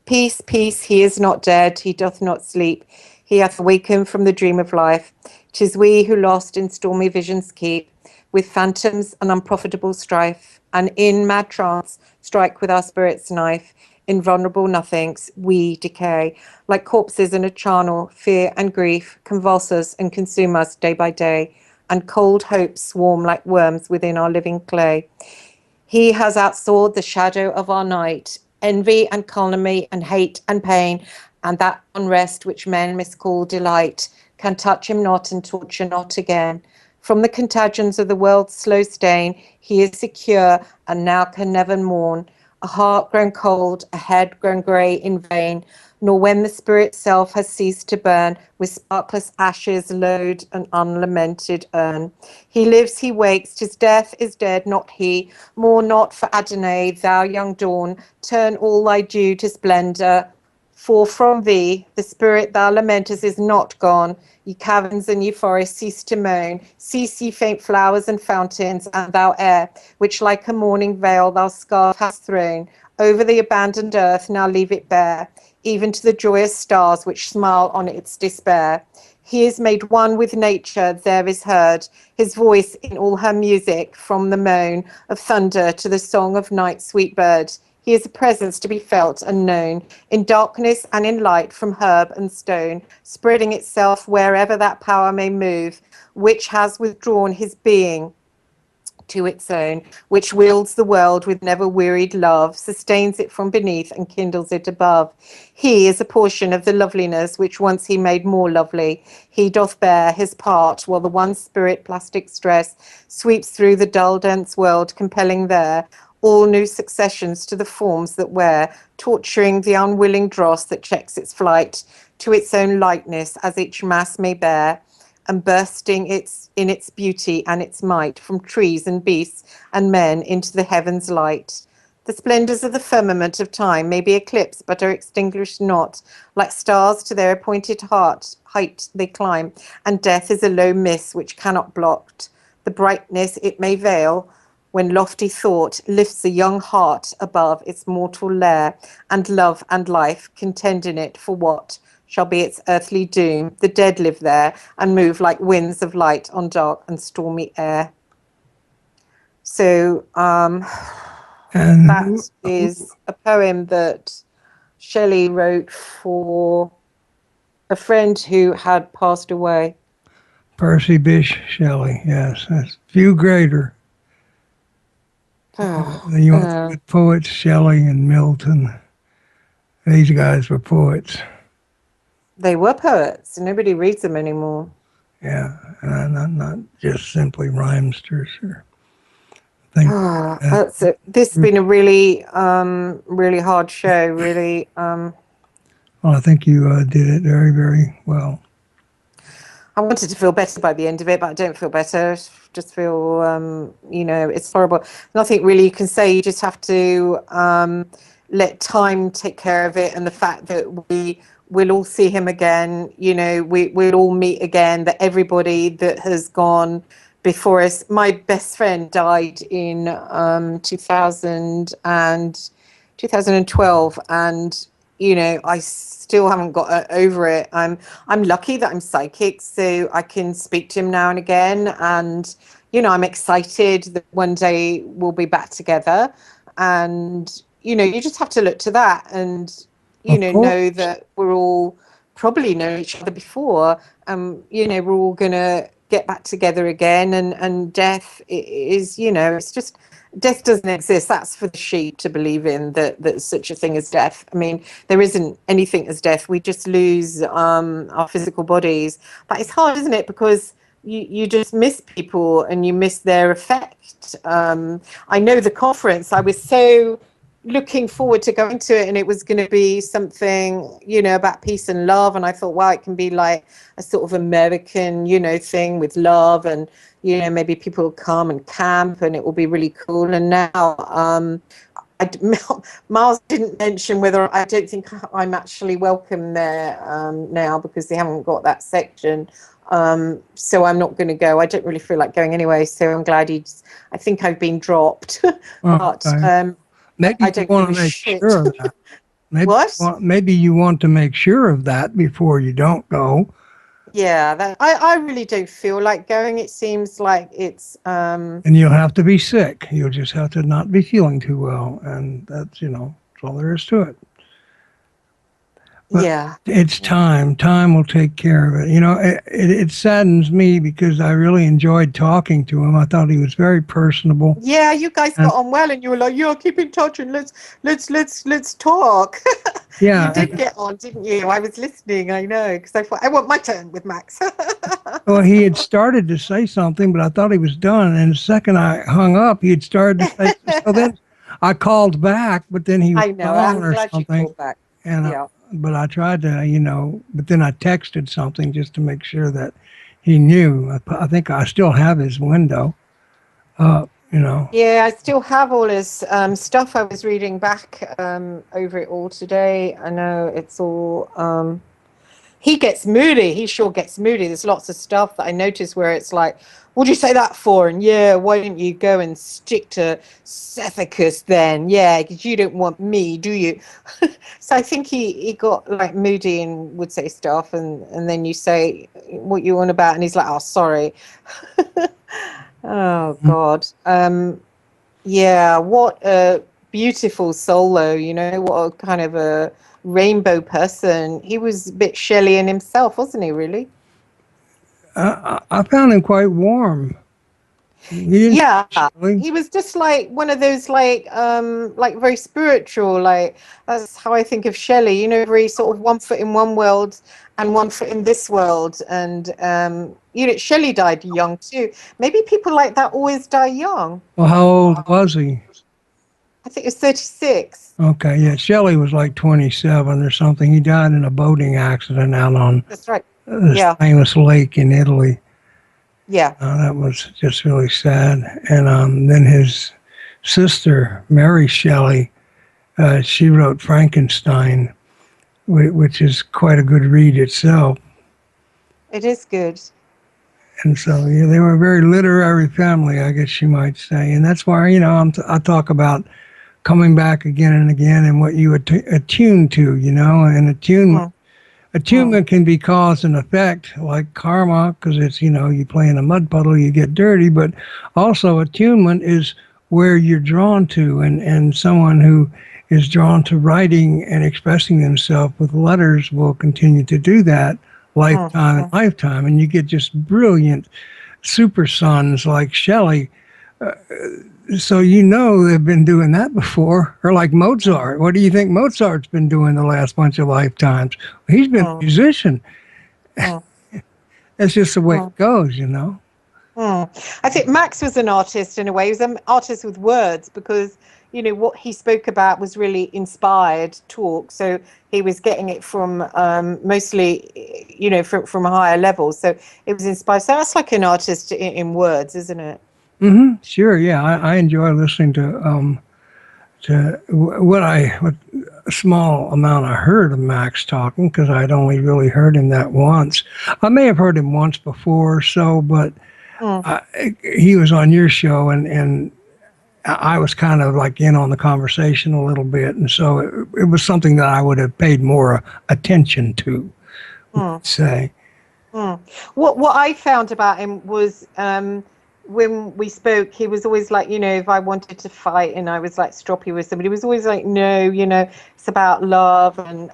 Peace, peace, he is not dead, he doth not sleep. He hath awakened from the dream of life. 'Tis we who lost in stormy visions keep, with phantoms and unprofitable strife, and in mad trance strike with our spirit's knife. Invulnerable nothings, we decay. Like corpses in a charnel, fear and grief convulse us and consume us day by day, and cold hopes swarm like worms within our living clay. He has outsoared the shadow of our night, envy and calumny and hate and pain, and that unrest which men miscall delight can touch him not and torture not again. From the contagions of the world's slow stain, he is secure and now can never mourn. A heart grown cold, a head grown grey in vain, nor when the spirit self has ceased to burn, with sparkless ashes load an unlamented urn. He lives, he wakes, 'tis death is dead, not he. Mourn not for Adonai, thou young dawn, turn all thy dew to splendour. For from thee, the spirit thou lamentest is not gone. Ye caverns and ye forests cease to moan. Cease ye faint flowers and fountains, and thou air, which like a morning veil thou scarf hast thrown. Over the abandoned earth now leave it bare, even to the joyous stars which smile on its despair. He is made one with nature, there is heard his voice in all her music, from the moan of thunder to the song of night's sweet bird. He is a presence to be felt and known, in darkness and in light, from herb and stone, spreading itself wherever that power may move, which has withdrawn his being to its own, which wields the world with never wearied love, sustains it from beneath and kindles it above. He is a portion of the loveliness which once he made more lovely. He doth bear his part, while the one spirit plastic stress sweeps through the dull dense world, compelling there all new successions to the forms that wear, torturing the unwilling dross that checks its flight to its own likeness as each mass may bear, and bursting in its beauty and its might from trees and beasts and men into the heavens light. The splendours of the firmament of time may be eclipsed, but are extinguished not. Like stars to their appointed height they climb, and death is a low mist which cannot blot the brightness it may veil, when lofty thought lifts a young heart above its mortal lair, and love and life contend in it for what shall be its earthly doom. The dead live there and move like winds of light on dark and stormy air. So that is a poem that Shelley wrote for a friend who had passed away. Percy Bysshe Shelley, yes, that's few greater. You want the good poets, Shelley and Milton. These guys were poets. They were poets. Nobody reads them anymore. Yeah, and not just simply rhymesters. This has been a really, really hard show. Really. Well, I think you did it very, very well. I wanted to feel better by the end of it, but I don't feel better. Just feel, it's horrible. Nothing really you can say. You just have to let time take care of it, and the fact that we'll all see him again. We'll all meet again. That everybody that has gone before us. My best friend died in 2012, and I still haven't got over it. I'm lucky that I'm psychic, so I can speak to him now and again, and I'm excited that one day we'll be back together, and you just have to look to that, and know that we're all probably know each other before. We're all gonna get back together again, and death is, it's just, death doesn't exist. That's for the sheep to believe in, that such a thing as death. I mean, there isn't anything as death. We just lose our physical bodies. But it's hard, isn't it? Because you just miss people and you miss their effect. I know the conference, I was so looking forward to going to it, and it was going to be something about peace and love, and I thought, wow, it can be like a sort of American thing with love, and maybe people will come and camp and it will be really cool. And now Miles didn't mention whether, I don't think I'm actually welcome there now, because they haven't got that section. So I'm not going to go. I don't really feel like going anyway, so I'm glad I think I've been dropped. But maybe I you don't want to make sure of that. Maybe you want to make sure of that before you don't go. Yeah, I really don't feel like going. It seems like it's and you'll have to be sick. You'll just have to not be feeling too well, and that's that's all there is to it. But yeah, it's time. Time will take care of it. It saddens me because I really enjoyed talking to him. I thought he was very personable. Yeah, you guys got on well, and you were like, "Yeah, keep in touch and let's talk." Yeah, you did get on, didn't you? I was listening. I know, because I thought I want my turn with Max. Well, he had started to say something, but I thought he was done. And the second I hung up, he had started to say. So then I called back, but then he was gone or something. You called back. And yeah. But I tried to, but then I texted something just to make sure that he knew. I think I still have his window up, Yeah, I still have all his stuff. I was reading back over it all today. I know it's all... he gets moody. He sure gets moody. There's lots of stuff that I notice where it's like, what'd you say that for? And yeah, why don't you go and stick to Cephacus then? Yeah, because you don't want me, do you? So I think he got like moody and would say stuff, and then you say what you want about, and he's like, oh, sorry. Oh, God. Yeah, what a beautiful solo, what a kind of a rainbow person. He was a bit Shelleyan himself, wasn't he, really? I found him quite warm. Yeah, Shelley. he was just like one of those like very spiritual, like that's how I think of Shelley, you know, very sort of 1 foot in one world and 1 foot in this world. And you know, Shelley died young too. Maybe people like that always die young. Well, how old was he? I think it was 36. Okay, yeah, Shelley was like 27 or something. He died in a boating accident out on That's right. this Yeah. famous lake in Italy. Yeah. That was just really sad. And then his sister, Mary Shelley, she wrote Frankenstein, which is quite a good read itself. It is good. And so, yeah, they were a very literary family, I guess you might say. And that's why, you know, I talk about coming back again and again and what you attune to, you know, and attunement can be cause and effect, like karma, because it's, you know, you play in a mud puddle, you get dirty, but also attunement is where you're drawn to, and someone who is drawn to writing and expressing themselves with letters will continue to do that lifetime and lifetime, and you get just brilliant super sons like Shelley. So you know they've been doing that before, or like Mozart. What do you think Mozart's been doing the last bunch of lifetimes? He's been a musician. That's just the way it goes, you know. I think Max was an artist in a way. He was an artist with words because, you know, what he spoke about was really inspired talk. So he was getting it from mostly, you know, from a higher level. So it was inspired. So that's like an artist in words, isn't it? Mm-hmm. Sure, yeah. I enjoy listening to what a small amount I heard of Max talking, because I'd only really heard him that once. I may have heard him once before or so, but he was on your show, and I was kind of like in on the conversation a little bit, and so it was something that I would have paid more attention to, say. What I found about him was when we spoke, he was always like, you know, if I wanted to fight and I was like stroppy with somebody, he was always like, no, you know, it's about love and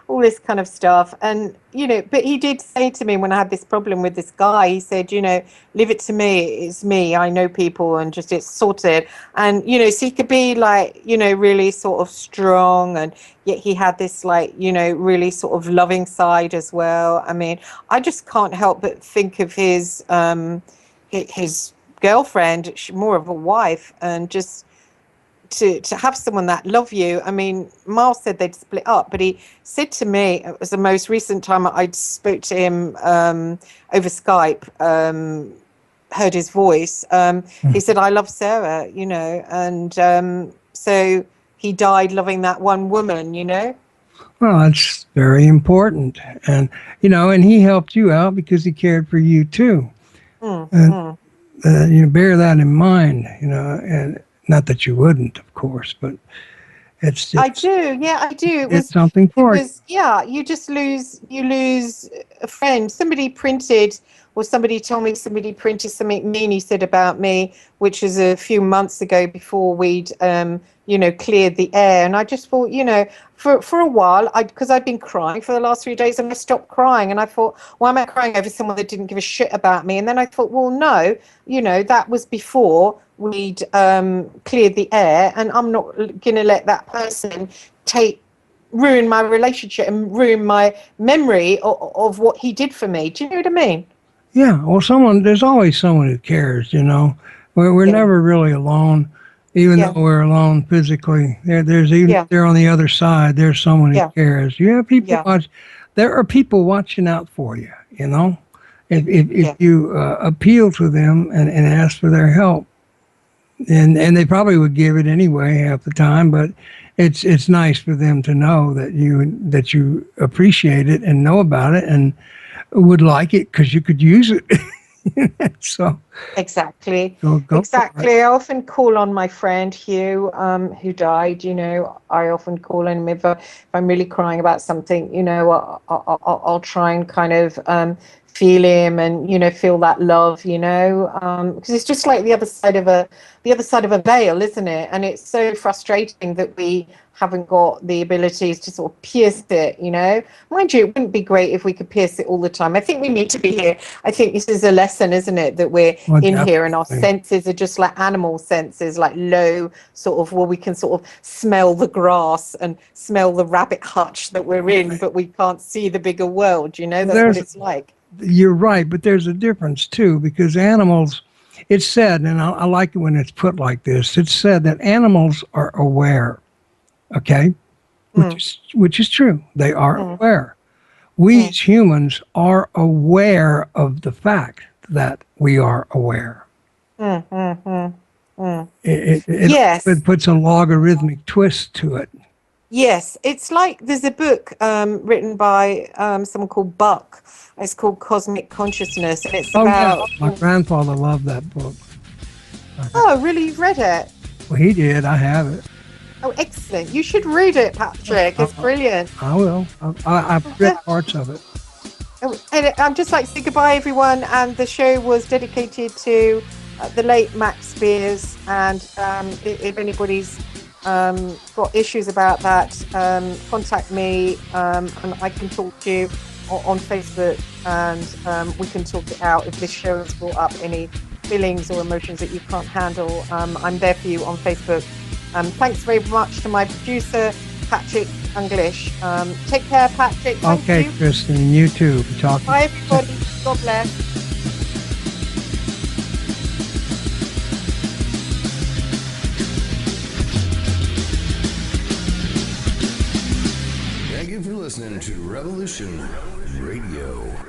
all this kind of stuff. And, you know, but he did say to me when I had this problem with this guy, he said, you know, leave it to me. It's me. I know people and just it's sorted. And, you know, so he could be like, you know, really sort of strong, and yet he had this like, you know, really sort of loving side as well. I mean, I just can't help but think of his girlfriend, more of a wife, and just to have someone that love you. I mean, Miles said they'd split up, but he said to me, it was the most recent time I spoke to him over Skype, heard his voice. He said, I love Sarah, you know, and so he died loving that one woman, you know. Well, that's very important. And, you know, and he helped you out because he cared for you too. And you bear that in mind, you know, and not that you wouldn't, of course, but it's just, I do, yeah, I do. It's something for you. Yeah, you lose a friend. Somebody told me somebody printed something mean he said about me, which was a few months ago before we'd you know, cleared the air. And I just thought, you know, for a while, because I'd been crying for the last 3 days, and I stopped crying. And I thought, why am I crying over someone that didn't give a shit about me? And then I thought, well, no, you know, that was before we'd cleared the air, and I'm not going to let that person ruin my relationship and ruin my memory of what he did for me. Do you know what I mean? Yeah, well, there's always someone who cares, you know. We're never really alone, even though we're alone physically. There's even there on the other side, there's someone who cares. You have people there are people watching out for you, you know. If you appeal to them and ask for their help, and they probably would give it anyway half the time, but it's nice for them to know that you appreciate it and know about it and would like it because you could use it. So exactly. Go exactly. I often call on my friend Hugh, who died. You know, I often call on him if I'm really crying about something. You know, I'll try and kind of feel him and, you know, feel that love, you know, because it's just like the other side of a veil, isn't it? And it's so frustrating that we haven't got the abilities to sort of pierce it, you know. Mind you, it wouldn't be great if we could pierce it all the time. I think we need to be here. I think this is a lesson, isn't it, that we're in here and our senses are just like animal senses, like low sort of, well, we can sort of smell the grass and smell the rabbit hutch that we're in, but we can't see the bigger world, you know. That's what it's like. You're right, but there's a difference too, because animals, it's said, and I like it when it's put like this, it's said that animals are aware, okay? Which is true. They are aware. We as humans are aware of the fact that we are aware. Yes. It puts a logarithmic twist to it. Yes, it's like there's a book written by someone called Buck. It's called Cosmic Consciousness, and it's about. Yeah. My grandfather loved that book. Oh, really? You've read it? Well, he did. I have it. Oh, excellent! You should read it, Patrick. It's brilliant. I will. I've read parts of it. Oh, and I'm just like say goodbye, everyone. And the show was dedicated to the late Max Spiers. And if anybody's got issues about that, contact me and I can talk to you on Facebook, and we can talk it out if this show has brought up any feelings or emotions that you can't handle. I'm there for you on Facebook. Thanks very much to my producer, Patrick English. Take care, Patrick. Thank you. Christine, you too. Bye, everybody. God bless. Thank you for listening to Revolution Radio.